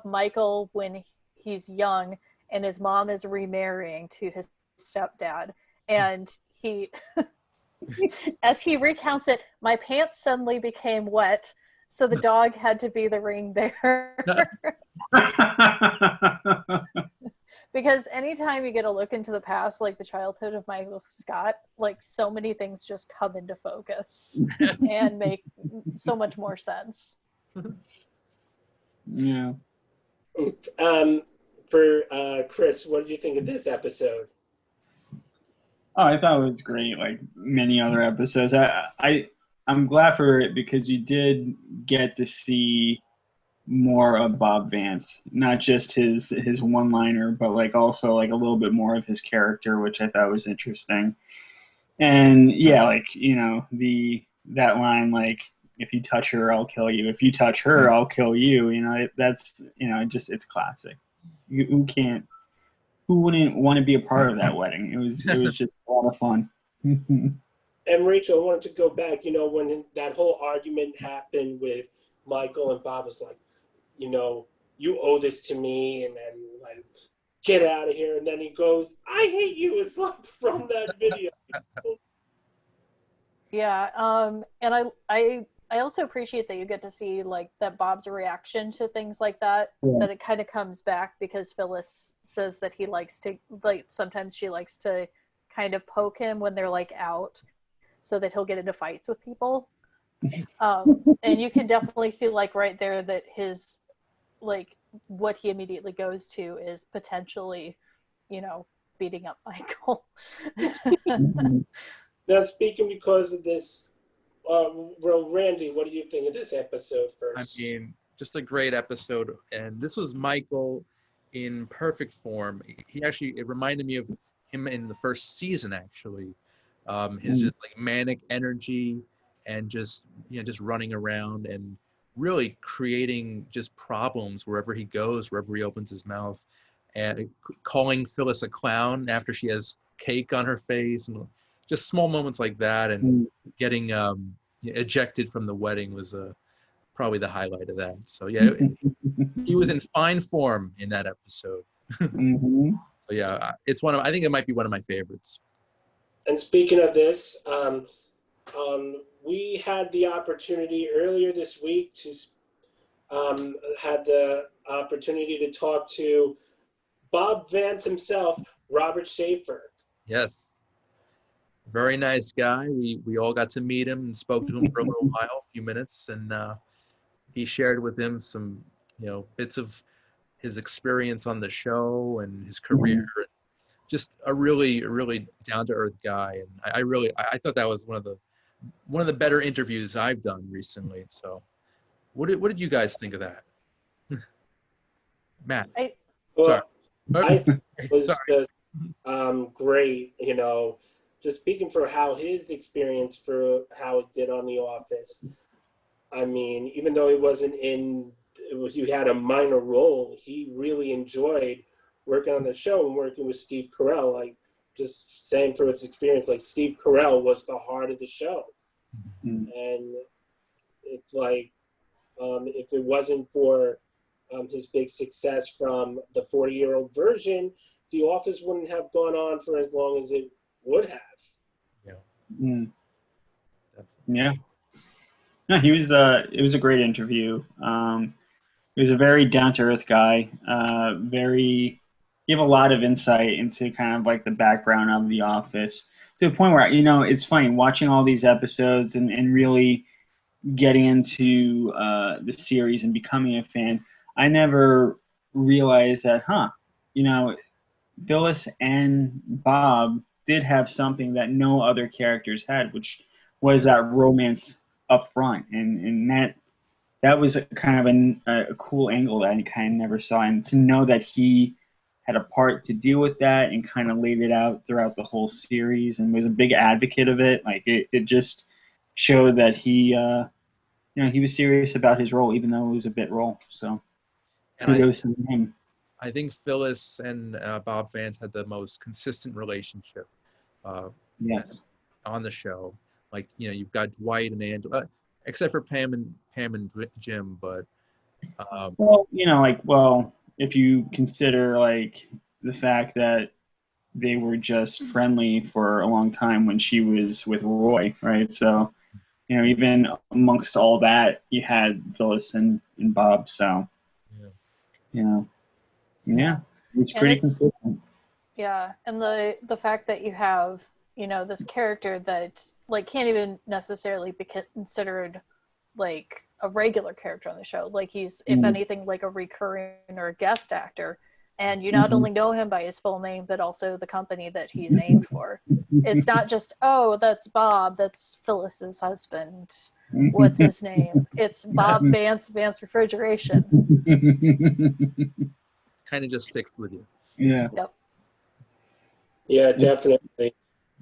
Michael when he's young and his mom is remarrying to his stepdad, and he as he recounts it, my pants suddenly became wet, so the dog had to be the ring bearer. Because anytime you get a look into the past, like the childhood of Michael Scott, like so many things just come into focus and make so much more sense. Yeah. For Chris, what did you think of this episode? Oh, I thought it was great, like many other episodes. I'm glad for it because you did get to see more of Bob Vance, not just his one-liner, but like also like a little bit more of his character, which I thought was interesting. And yeah, like, you know, that line, like, if you touch her, I'll kill you. If you touch her, I'll kill you. You know, that's, you know, it's classic. Who wouldn't want to be a part of that wedding? It was just a lot of fun. And Rachel, I wanted to go back, you know, when that whole argument happened with Michael, and Bob was like, you know, you owe this to me, and then like, get out of here. And then he goes, I hate you. It's like from that video. Yeah, and I also appreciate that you get to see like that Bob's reaction to things like that, that it kind of comes back because Phyllis says that he likes to, like, sometimes she likes to kind of poke him when they're like out so that he'll get into fights with people. And you can definitely see like right there that his, like, what he immediately goes to is potentially, you know, beating up Michael. Now, speaking because of this, well, Randy, what do you think of this episode first? I mean, just a great episode. And this was Michael in perfect form. It reminded me of him in the first season, actually. His just like manic energy and just, you know, just running around and really creating just problems wherever he goes, wherever he opens his mouth, and calling Phyllis a clown after she has cake on her face, and just small moments like that, and getting ejected from the wedding was probably the highlight of that. So yeah, he was in fine form in that episode. So yeah, I think it might be one of my favorites. And speaking of this, we had the opportunity earlier this week to talk to Bob Vance himself, Robert Schaefer. Yes, very nice guy. We all got to meet him and spoke to him for a little while, a few minutes, and he shared with him some, you know, bits of his experience on the show and his career. Just a really down-to-earth guy, and I thought that was one of the better interviews I've done recently. So, what did you guys think of that, Matt? Well, I think it was just great, you know, just speaking for how his experience for how it did on The Office. I mean, even though he had a minor role, he really enjoyed working on the show and working with Steve Carell. Like, just saying for its experience, like, Steve Carell was the heart of the show. Mm. And it's like, if it wasn't for his big success from the 40-year-old version, The Office wouldn't have gone on for as long as it would have. Mm. Yeah. No, he was. It was a great interview. He was a very down-to-earth guy. He gave a lot of insight into kind of like the background of The Office, to the point where, it's funny watching all these episodes and really getting into the series and becoming a fan. I never realized that, Phyllis and Bob did have something that no other characters had, which was that romance up front, and that was a kind of a cool angle that I kind of never saw, and to know that he had a part to deal with that and kind of laid it out throughout the whole series and was a big advocate of it. Like, it just showed that he was serious about his role, even though it was a bit role. So kudos to him. I think Phyllis and Bob Vance had the most consistent relationship Yes. on the show. Like, you've got Dwight and Angela, except for Pam and Jim, but if you consider like the fact that they were just friendly for a long time when she was with Roy, right? So, even amongst all that, you had Phyllis and Bob. So, it was pretty consistent. Yeah, and the fact that you have, this character that like can't even necessarily be considered like a regular character on the show. Like, he's, if anything, like a recurring or a guest actor. And you not only know him by his full name, but also the company that he's named for. It's not just, oh, that's Bob, that's Phyllis's husband. What's his name? It's Bob Vance Refrigeration. Kind of just sticks with you. Yeah. Yep. Yeah, definitely.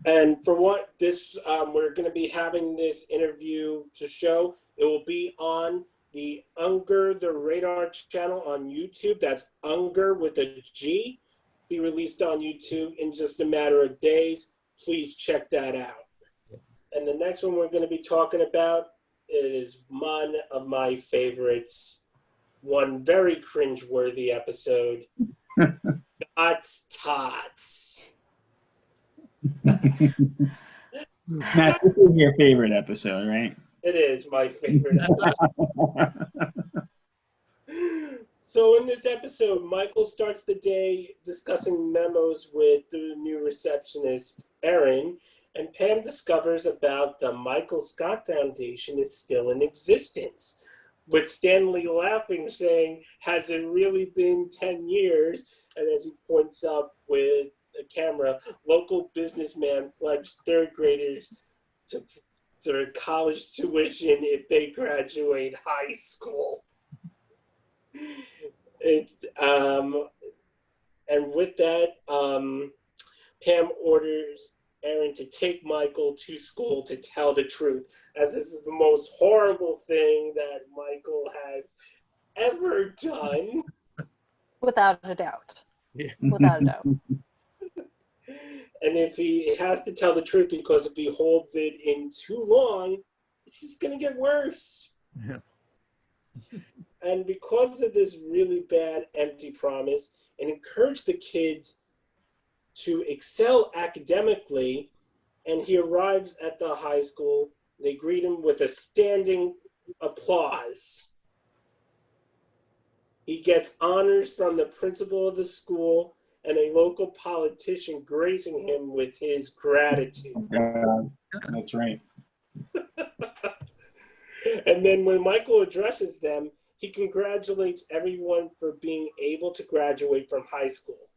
And for what this, we're going to be having this interview to show. It will be on the Unger, the Radar channel on YouTube. That's Unger with a G. Be released on YouTube in just a matter of days. Please check that out. And the next one we're going to be talking about, it is one of my favorites. One very cringeworthy episode. Tots. Matt, this is your favorite episode, right? It is my favorite episode. So in this episode, Michael starts the day discussing memos with the new receptionist, Erin, and Pam discovers about the Michael Scott Foundation is still in existence, with Stanley laughing, saying, has it really been 10 years? And as he points up with a camera, local businessman pledged third graders to their college tuition if they graduate high school. And with that, Pam orders Erin to take Michael to school to tell the truth, as this is the most horrible thing that Michael has ever done. Without a doubt. Yeah. Without a doubt. And if he has to tell the truth, because if he holds it in too long, it's just going to get worse. Yeah. And because of this really bad empty promise, and encourage the kids to excel academically, and he arrives at the high school, they greet him with a standing applause. He gets honors from the principal of the school and a local politician gracing him with his gratitude. That's right. And then when Michael addresses them, he congratulates everyone for being able to graduate from high school.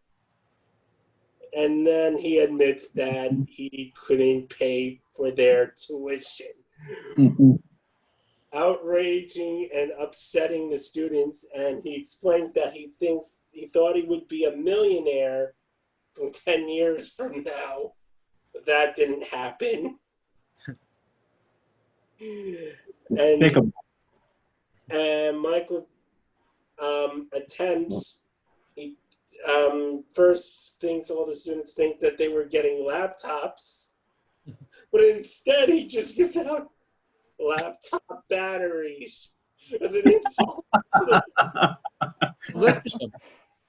And then he admits that he couldn't pay for their tuition. Outraging and upsetting the students, and he explains that he thought he would be a millionaire from 10 years from now. That didn't happen. Despicable. And Michael attempts. He first thinks all the students think that they were getting laptops, but instead he just gives out laptop batteries as an insult.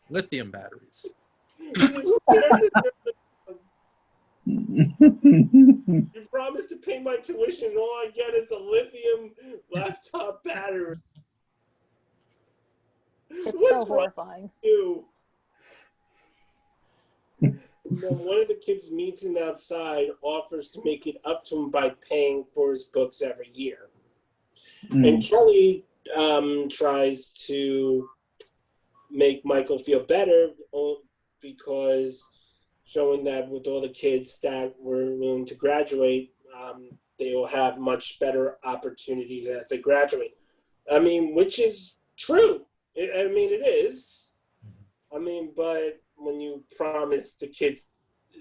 Lithium batteries. You promised to pay my tuition, and all I get is a lithium laptop battery. It's What's so wrong horrifying. with you? And then one of the kids meets him outside, offers to make it up to him by paying for his books every year. And Kelly tries to make Michael feel better because showing that with all the kids that were willing to graduate, they will have much better opportunities as they graduate. I mean, which is true. I mean, it is. I mean, but when you promise the kids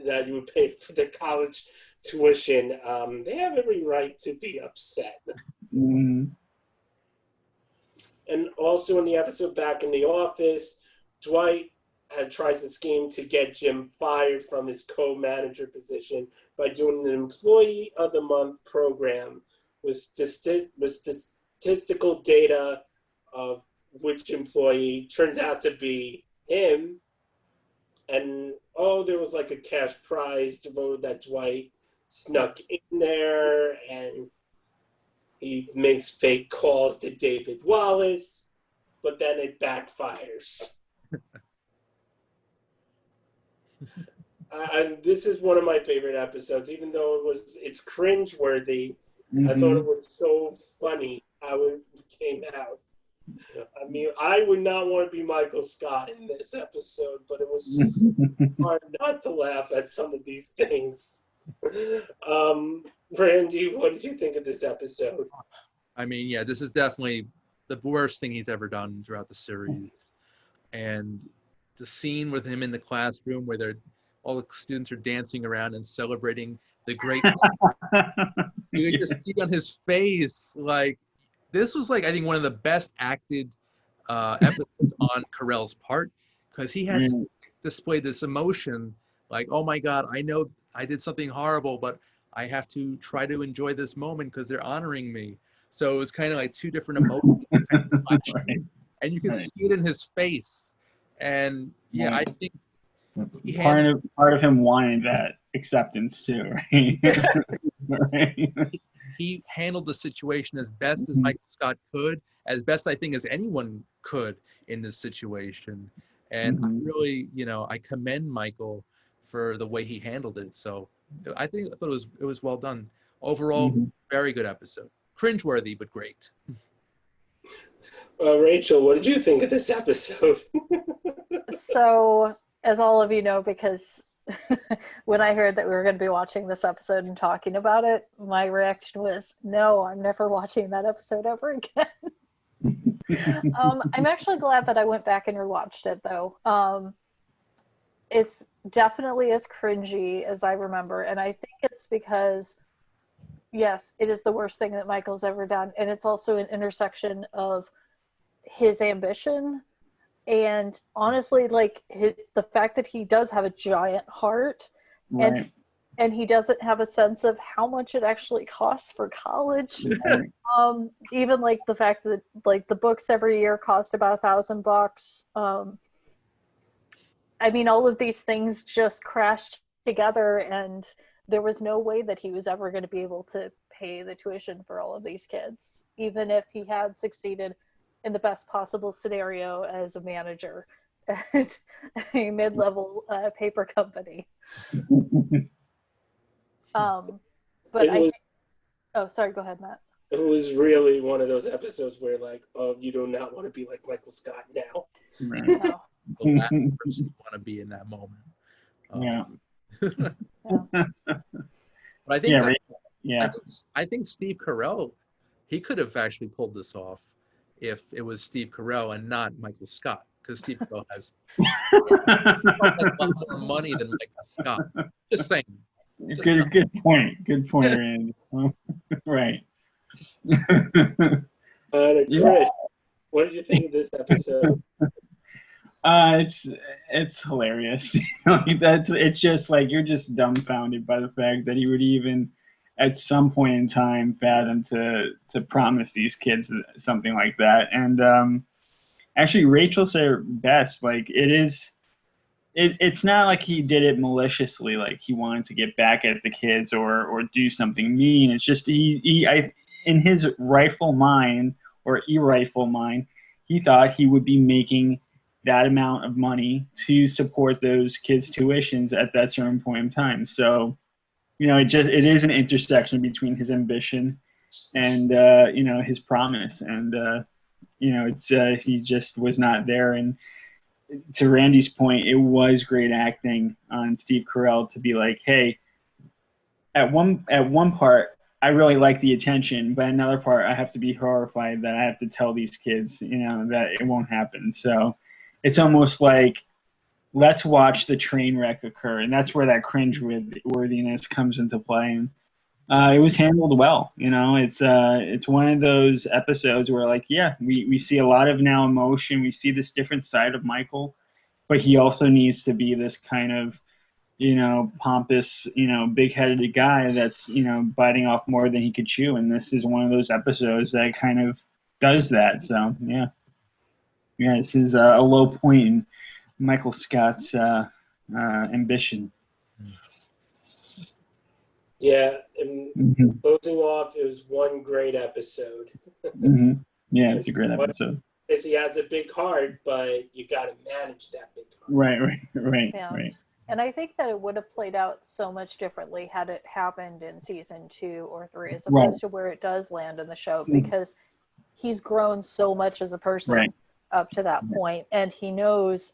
that you would pay for their college tuition, they have every right to be upset. Mm-hmm. And also in the episode Back in the Office, Dwight tries a scheme to get Jim fired from his co-manager position by doing an Employee of the Month program with statistical data of which employee turns out to be him. And, there was like a cash prize devoted that Dwight snuck in there, and he makes fake calls to David Wallace, but then it backfires. And this is one of my favorite episodes, even though it's cringeworthy. Mm-hmm. I thought it was so funny how it came out. I mean, I would not want to be Michael Scott in this episode, but it was just hard not to laugh at some of these things. Randy, what did you think of this episode? I mean, yeah, this is definitely the worst thing he's ever done throughout the series. And the scene with him in the classroom where all the students are dancing around and celebrating the great you can just see on his face, like, this was like, I think, one of the best acted episodes on Carell's part, because he had to display this emotion, like, oh my God, I know I did something horrible, but I have to try to enjoy this moment because they're honoring me. So it was kind of like two different emotions, Right. and you can see it in his face. And yeah, I think part of him wanted that acceptance too, right? Right. He handled the situation as best as Michael Scott could, as best I think as anyone could in this situation. And I really, I commend Michael for the way he handled it. So I thought it was well done. Overall, very good episode. Cringeworthy, but great. Rachel, what did you think of this episode? So, as all of you know, because when I heard that we were going to be watching this episode and talking about it, my reaction was, no, I'm never watching that episode ever again. I'm actually glad that I went back and rewatched it, though. It's definitely as cringy as I remember, and I think it's because, yes, it is the worst thing that Michael's ever done, and it's also an intersection of his ambition and, honestly, like, the fact that he does have a giant heart, Right. and he doesn't have a sense of how much it actually costs for college. Right. Even like the fact that, like, the books every year cost about $1,000. I mean, all of these things just crashed together, and there was no way that he was ever going to be able to pay the tuition for all of these kids, even if he had succeeded in the best possible scenario as a manager at a mid-level paper company. But oh, sorry, go ahead, Matt. It was really one of those episodes where, like, oh, you do not want to be like Michael Scott now. Right. No. The last person you want to be in that moment. But I think, I think Steve Carell, he could have actually pulled this off if it was Steve Carell and not Michael Scott, because Steve Carell has a lot more money than Michael Scott. Just saying. Good point. Good point, Randy. Right. Yeah. Chris, what did you think of this episode? It's hilarious. It's just like you're just dumbfounded by the fact that he would even at some point in time fathom to promise these kids something like that. And actually Rachel said it best, like it's not like he did it maliciously, like he wanted to get back at the kids or do something mean. It's just in his rightful mind or irrightful mind, he thought he would be making that amount of money to support those kids' tuitions at that certain point in time. So, it is an intersection between his ambition and his promise, and it's he just was not there. And to Randy's point, it was great acting on Steve Carell to be like, hey, at one part I really like the attention, but another part I have to be horrified that I have to tell these kids, that it won't happen. So it's almost like, let's watch the train wreck occur, and that's where that cringe worthiness comes into play. And it was handled well. It's one of those episodes where, like, yeah, we see a lot of now emotion. We see this different side of Michael, but he also needs to be this kind of, pompous, big-headed guy that's, biting off more than he could chew. And this is one of those episodes that kind of does that. So, yeah, this is a low point in Michael Scott's ambition. Yeah, and closing off, it was one great episode. Yeah, it's a great episode. Because he has a big heart, but you got to manage that big heart. Right. And I think that it would have played out so much differently had it happened in season 2 or 3, as opposed to where it does land in the show, because he's grown so much as a person up to that point, and he knows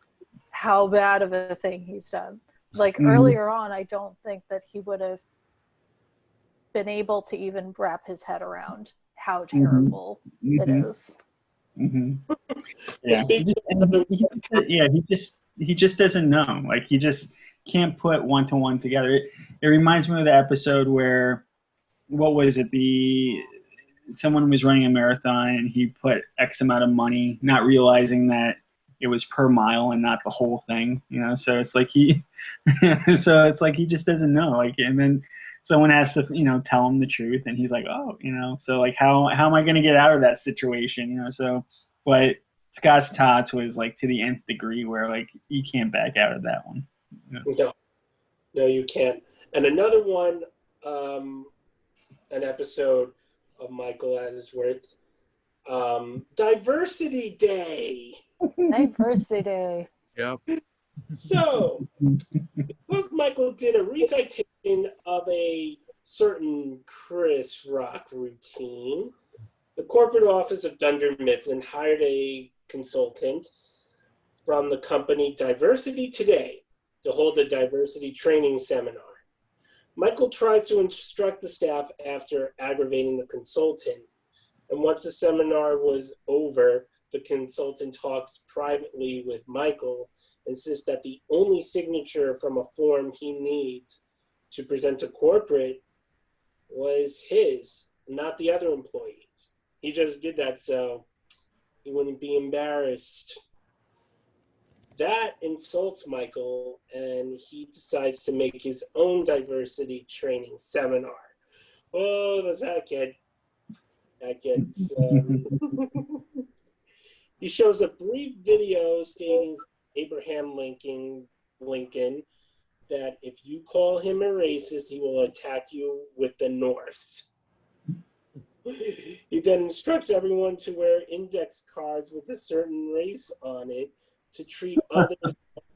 how bad of a thing he's done. Like earlier on, I don't think that he would have been able to even wrap his head around how terrible it is. Yeah, he just doesn't know. Like, he just can't put one to one together. It reminds me of the episode where, what was it? Someone was running a marathon and he put X amount of money, not realizing that it was per mile and not the whole thing. So it's like he just doesn't know. Like, and then someone has to, tell him the truth, and he's like, oh, so like, how am I going to get out of that situation? So, but Scott's tots was like to the nth degree, where like you can't back out of that one. No, you can't. And another one, an episode of Michael as it's worth, Diversity Day. Diversity Day. Yep. So, because Michael did a recitation of a certain Chris Rock routine, the corporate office of Dunder Mifflin hired a consultant from the company Diversity Today to hold a diversity training seminar. Michael tries to instruct the staff after aggravating the consultant, and once the seminar was over, the consultant talks privately with Michael, insists that the only signature from a form he needs to present to corporate was his, not the other employees. He just did that so he wouldn't be embarrassed. That insults Michael, and he decides to make his own diversity training seminar. Oh, does that get... That gets... He shows a brief video stating Abraham Lincoln that if you call him a racist, he will attack you with the North. He then instructs everyone to wear index cards with a certain race on it to treat others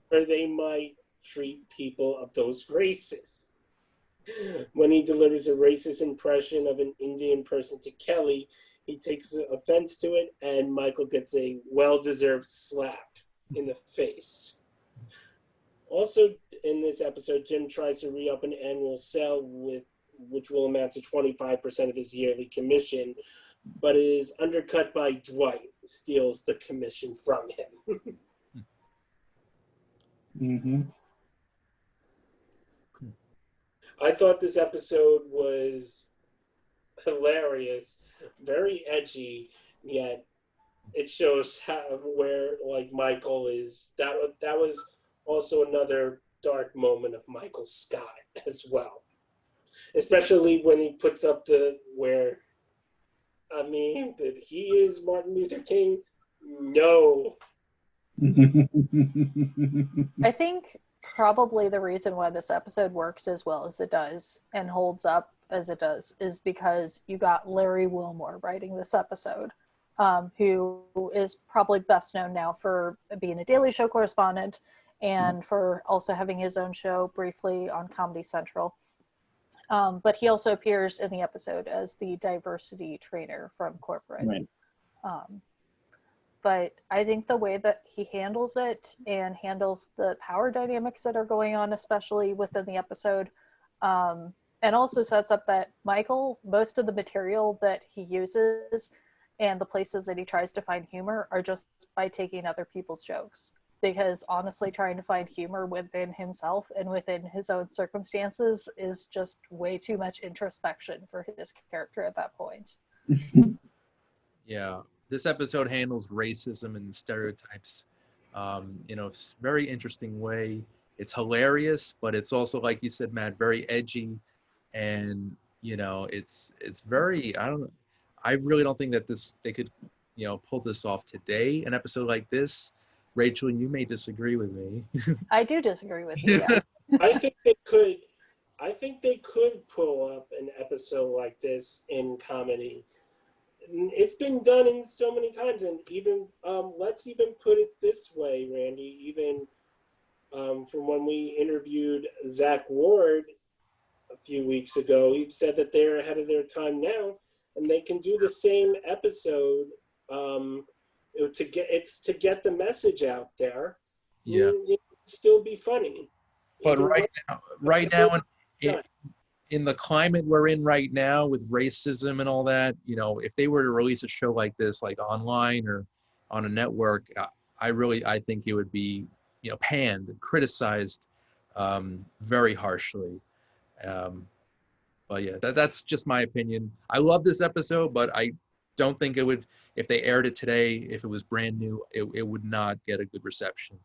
where they might treat people of those races. When he delivers a racist impression of an Indian person to Kelly, he takes offense to it, and Michael gets a well-deserved slap in the face. Also, in this episode, Jim tries to re-up an annual sale which will amount to 25% of his yearly commission, but is undercut by Dwight, who steals the commission from him. I thought this episode was hilarious, very edgy, yet it shows where like Michael is. That was also another dark moment of Michael Scott as well, especially when he puts up where I mean that he is Martin Luther King. No. I think probably the reason why this episode works as well as it does and holds up as it does is because you got Larry Wilmore writing this episode, who is probably best known now for being a Daily Show correspondent and for also having his own show briefly on Comedy Central. But he also appears in the episode as the diversity trainer from corporate. Right. But I think the way that he handles it and handles the power dynamics that are going on, especially within the episode, and also sets up that Michael, most of the material that he uses and the places that he tries to find humor are just by taking other people's jokes. Because honestly, trying to find humor within himself and within his own circumstances is just way too much introspection for his character at that point. Yeah, this episode handles racism and stereotypes in a very interesting way. It's hilarious, but it's also, like you said, Matt, very edgy, and it's very, I really don't think that they could pull this off today. An episode like this. Rachel, you may disagree with me. I do disagree with you. Yeah. I think they could. I think they could pull up an episode like this in comedy. It's been done in so many times, and even let's even put it this way, Randy. Even from when we interviewed Zach Ward a few weeks ago, he said that they're ahead of their time now, and they can do the same episode. To get the message out there. Yeah, it still be funny. But Even right now, in the climate we're in right now with racism and all that, if they were to release a show like this, like online or on a network, I think it would be, panned and criticized very harshly. But yeah, that's just my opinion. I love this episode, but I don't think it would, if they aired it today, if it was brand new, it would not get a good reception.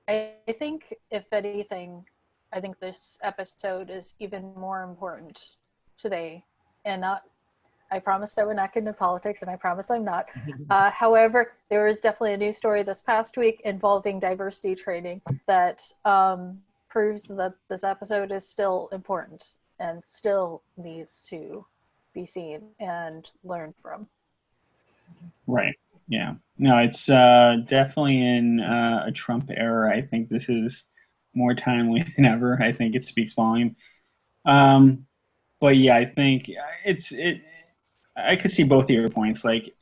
I think, if anything, I think this episode is even more important today. And I promised I would not get into politics, and I promise I'm not. However, there was definitely a news story this past week involving diversity training that proves that this episode is still important and still needs to be seen and learned from. Right. Yeah. No, it's definitely in a Trump era. I think this is more timely than ever. I think it speaks volume. But yeah, I think I could see both of your points. Like,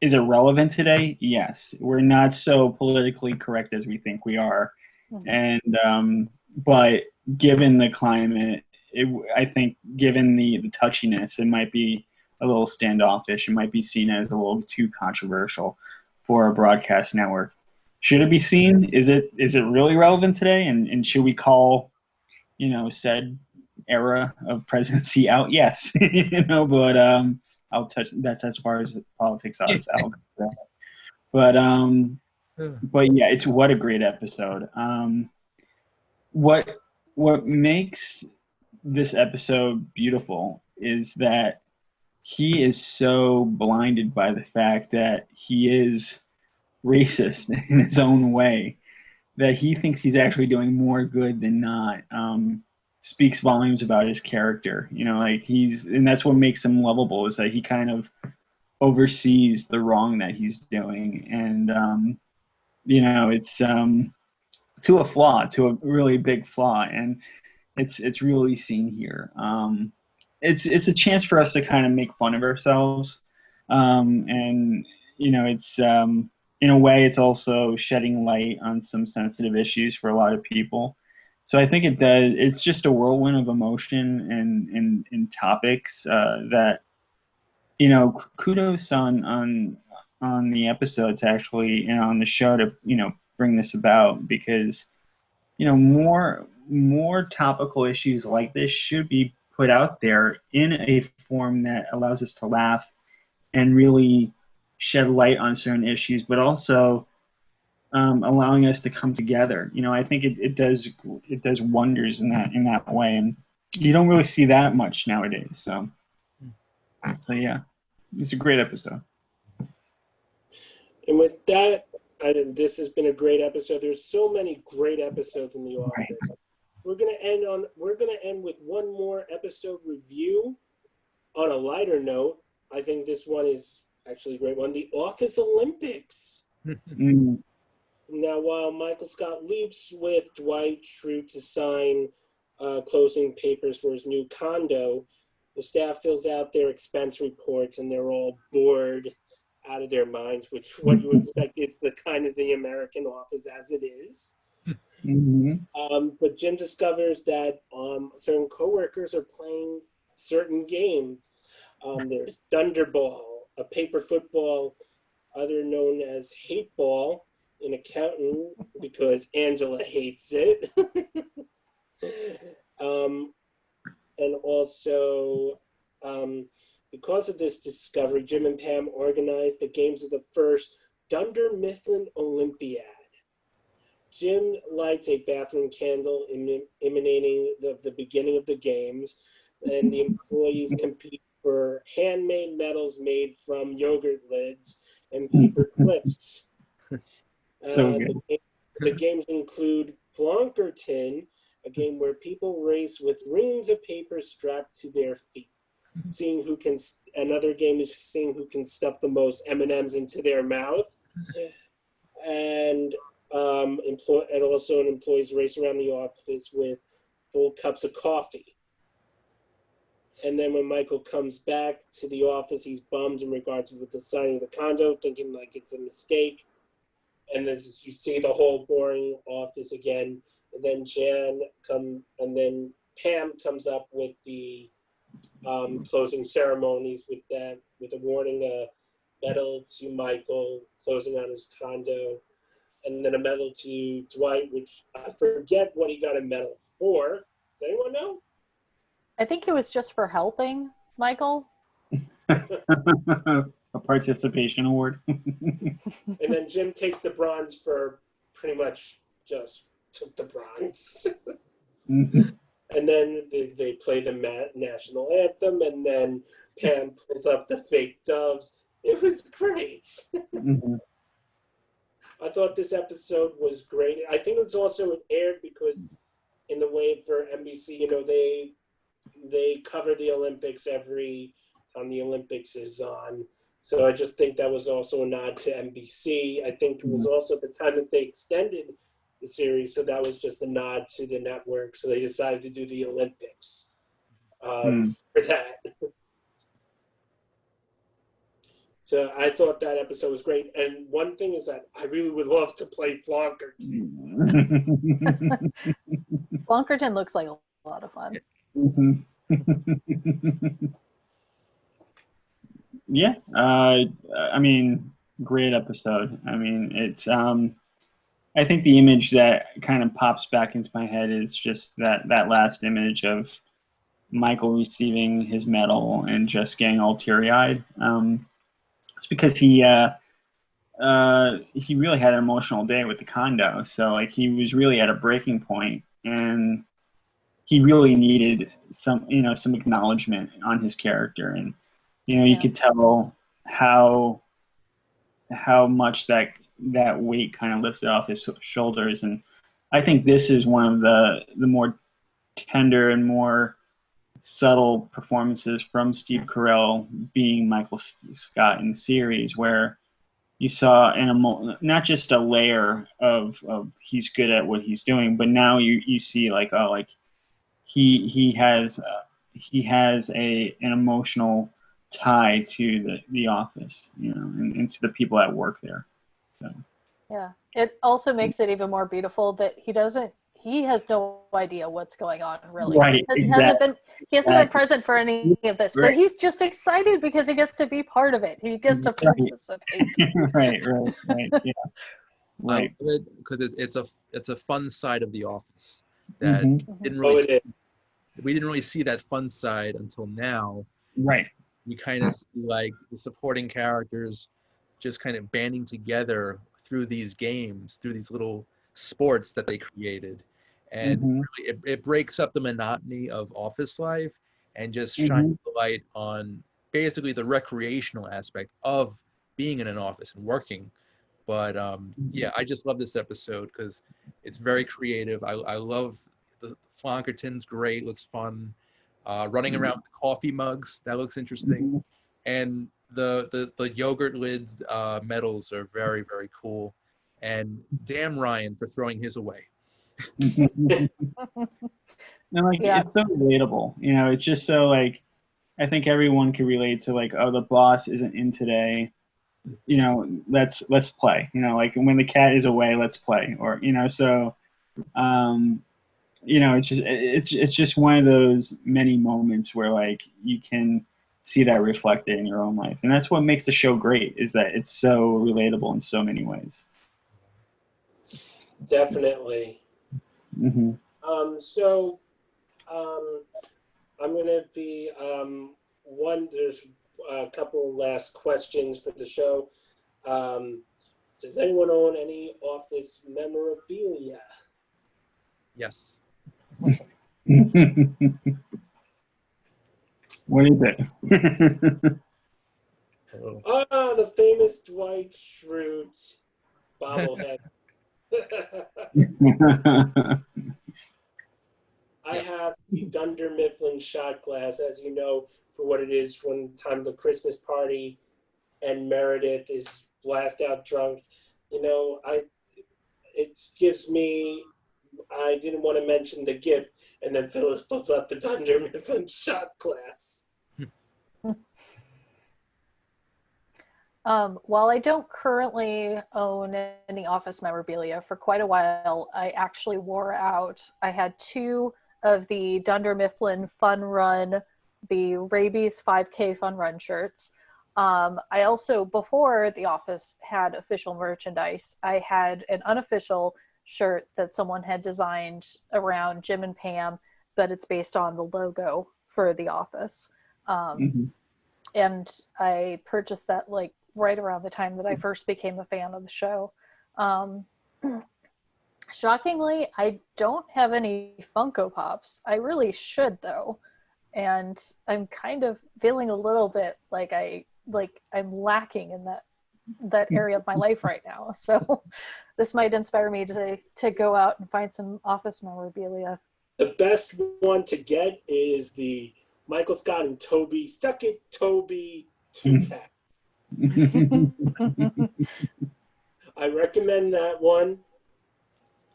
is it relevant today? Yes. We're not so politically correct as we think we are. Mm-hmm. And but given the climate, I think given the touchiness, it might be a little standoffish. It might be seen as a little too controversial for a broadcast network. Should it be seen? Is it really relevant today? And should we call, said era of presidency out? Yes, but that's as far as politics is. But yeah, it's what a great episode. What makes this episode beautiful is that he is so blinded by the fact that he is racist in his own way that he thinks he's actually doing more good than not. Speaks volumes about his character, and that's what makes him lovable, is that he kind of oversees the wrong that he's doing, and it's to a flaw, to a really big flaw, and it's really seen here. It's a chance for us to kind of make fun of ourselves, and it's in a way it's also shedding light on some sensitive issues for a lot of people. So I think it does. It's just a whirlwind of emotion and topics that kudos on the episode to actually on the show to bring this about, because more more topical issues like this should be put out there in a form that allows us to laugh and really shed light on certain issues, but also allowing us to come together. I think it does wonders in that way, and you don't really see that much nowadays. So yeah, it's a great episode. And with that, this has been a great episode. There's so many great episodes in The Office. Right. We're gonna end with one more episode review on a lighter note. I think this one is actually a great one. The Office Olympics. Now, while Michael Scott leaves with Dwight Schrute to sign closing papers for his new condo, the staff fills out their expense reports, and they're all bored out of their minds, which what you expect is the kind of the American Office as it is. But Jim discovers that certain coworkers are playing certain games. There's Dunder Ball, a paper football, other known as hate ball, in accounting because Angela hates it. And also, because of this discovery, Jim and Pam organized the games of the first Dunder Mifflin Olympiad. Jim lights a bathroom candle emanating the beginning of the games, and the employees compete for handmade medals made from yogurt lids and paper clips. So good. The games include Flonkerton, a game where people race with reams of paper strapped to their feet. Another game is seeing who can stuff the most M&Ms into their mouth. And also employees race around the office with full cups of coffee. And then when Michael comes back to the office, he's bummed in regards with the signing of the condo, thinking like it's a mistake. And you see the whole boring office again. And then Pam comes up with the closing ceremonies with awarding a medal to Michael, closing on his condo, and then a medal to Dwight, which I forget what he got a medal for. Does anyone know? I think it was just for helping Michael. A participation award. And then Jim takes the bronze for pretty much just took the bronze. And then they play the national anthem, and then Pam pulls up the fake doves. It was great. I thought this episode was great. I think it was also aired because in the way for NBC, they cover the Olympics every time the Olympics is on. So I just think that was also a nod to NBC. I think it was also the time that they extended the series, so that was just a nod to the network. So they decided to do the Olympics for that. So I thought that episode was great. And one thing is that I really would love to play Flonkerton. Flonkerton looks like a lot of fun. Yeah, I mean, great episode. I mean, it's I think the image that kind of pops back into my head is just that last image of Michael receiving his medal and just getting all teary-eyed. It's because he really had an emotional day with the condo. So like he was really at a breaking point, and he really needed some acknowledgement on his character. And you could tell how much that weight kind of lifted off his shoulders. And I think this is one of the more tender and more subtle performances from Steve Carell being Michael Scott in the series, where you saw not just a layer of he's good at what he's doing, but now you see like he has an emotional tie to the office, and to the people that work there. So. Yeah, it also makes it even more beautiful that he has no idea what's going on, really. Right, exactly. He hasn't been present for any of this, right. But he's just excited because he gets to be part of it. He gets to participate. Right, yeah. Right. Because it's a fun side of The Office. that Mhm. didn't Oh, really it is. we didn't really see that fun side until now. Right. You kind of see like the supporting characters just kind of banding together through these games, through these little sports that they created. And Mhm. really it breaks up the monotony of office life and just shines Mhm. the light on basically the recreational aspect of being in an office and working. But yeah, I just love this episode because it's very creative. I love the Flonkerton's great, looks fun. Running around with coffee mugs, that looks interesting. Mhm. And the yogurt lids medals are very, very cool. And damn Ryan for throwing his away. And like Yeah. it's so relatable, you know. It's just so like I think everyone can relate to like, oh, the boss isn't in today. You know, let's play. You know, like when the cat is away, let's play. Or you know, so um, you know, it's just one of those many moments where like you can see that reflected in your own life, and that's what makes the show great. Is that it's so relatable in so many ways. Definitely. Hmm. So I'm gonna be there's a couple last questions for the show. Does anyone own any office memorabilia? Yes. What is it? Oh. The famous Dwight Schrute bobblehead. I have the Dunder Mifflin shot glass, as you know, for what it is from the time of the Christmas party, and Meredith is blast out drunk. You know, it gives me. I didn't want to mention the gift, and then Phyllis pulls up the Dunder Mifflin shot glass. While I don't currently own any office memorabilia, for quite a while, I actually wore out. I had 2 of the Dunder Mifflin Fun Run, the Rabies 5K Fun Run shirts. I also, before the office had official merchandise, I had an unofficial shirt that someone had designed around Jim and Pam, but it's based on the logo for the office. Mhm. And I purchased that like right around the time that I first became a fan of the show. Um, shockingly, I don't have any Funko Pops. I really should though, and I'm kind of feeling a little bit like I'm lacking in that area of my life right now. So this might inspire me to go out and find some office memorabilia. The best one to get is the Michael Scott and Toby Suck It Toby 2-pack. I recommend that one.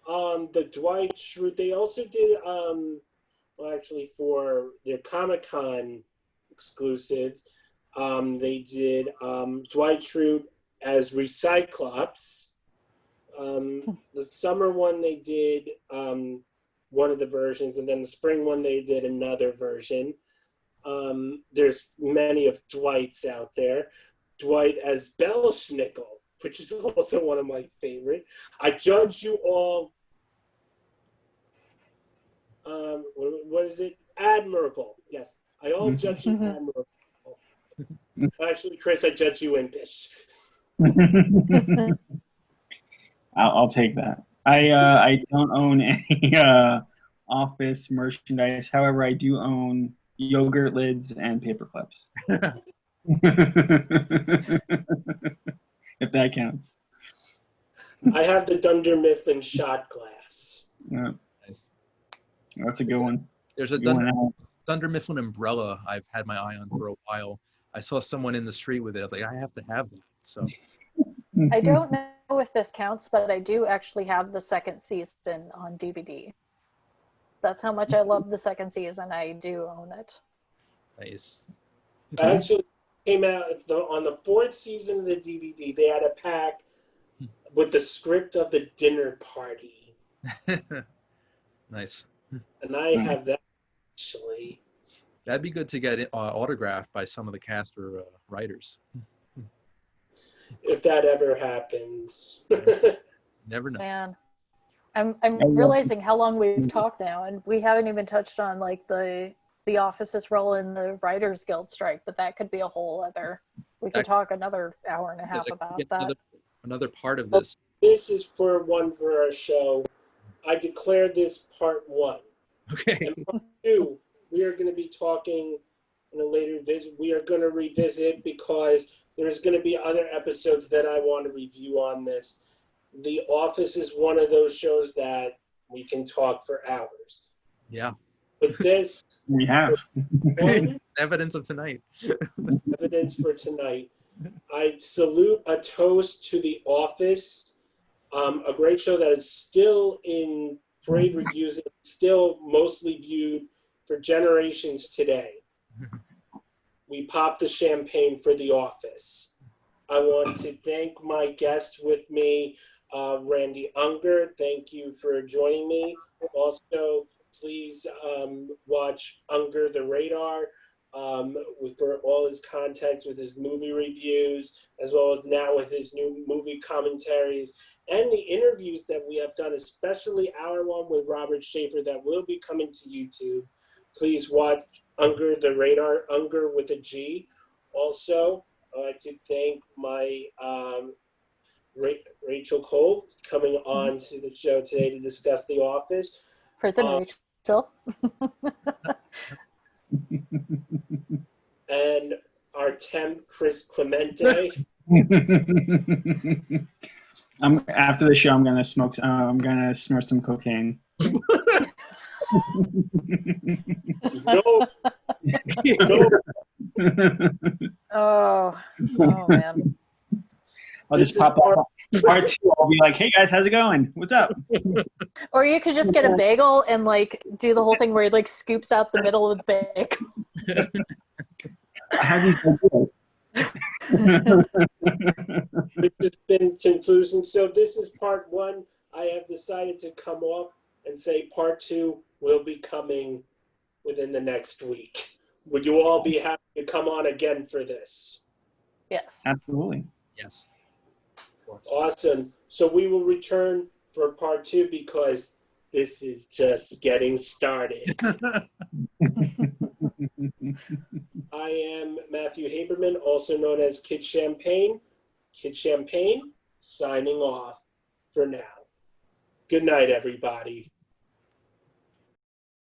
The Dwight Schrute, they also did well, actually for their Comic-Con exclusives, they did Dwight Schrute as Recyclops. The summer one they did one of the versions, and then the spring one they did another version. There's many of Dwight's out there. Dwight as Belschnickel, which is also one of my favorite. I judge you all. What is it? Admirable. Yes, I all judge you admirable. Actually, Chris, I judge you impish. I'll take that. I don't own any office merchandise. However, I do own yogurt lids and paper clips. If that counts. I have the Dunder Mifflin shot glass. Yeah, Nice. that's a good one. There's a Good one. Dunder Mifflin umbrella I've had my eye on for a while. I saw someone in the street with it. I was like, I have to have that. So I don't know if this counts, but I do actually have the second season on DVD. That's how much I love the second season. I do own it. nice. I actually came out on the 4th season of the DVD. They had a pack with the script of the dinner party, Nice. and I have that actually. That'd be good to get autographed by some of the cast or writers. If that ever happens. Never know. Man, I'm realizing how long we've talked now, and we haven't even touched on like the office's role in the Writers Guild strike, but that could be a whole other. We could talk another hour and a half about that. Another part of this. This is for our show. I declare this part 1. Okay. And part 2, we are going to be talking in a later visit. We are going to revisit because there's going to be other episodes that I want to review on this. The Office is one of those shows that we can talk for hours. Yeah. But this... We have. Evidence of tonight. Evidence for tonight. I salute a toast to The Office, a great show that is still in rave reviews, and still mostly viewed for generations today. We pop the champagne for The Office. I want to thank my guest with me, Randy Unger. Thank you for joining me. Also, please watch Unger the Radar for all his contacts with his movie reviews, as well as now with his new movie commentaries and the interviews that we have done, especially our one with Robert Schaefer that will be coming to YouTube. Please watch Unger the Radar, Unger with a G. Also, I'd like to thank my Rachel Cole coming on to the show today to discuss The Office. Prison Rachel. And our temp, Chris Clemente. After the show, I'm gonna smoke. I'm gonna snort some cocaine. No. Oh man. I'll just pop up part 2. I'll be like, "Hey guys, how's it going? What's up?" Or you could just get a bagel and like do the whole thing where he like scoops out the middle of the bagel. I have these ideas. It's just been conclusion. So this is part 1. I have decided to come off and say part 2 will be coming within the next week. Would you all be happy to come on again for this? Yes. Absolutely. Yes. Awesome. So we will return for part 2 because this is just getting started. I am Matthew Haberman, also known as Kid Champagne. Kid Champagne, signing off for now. Good night, everybody.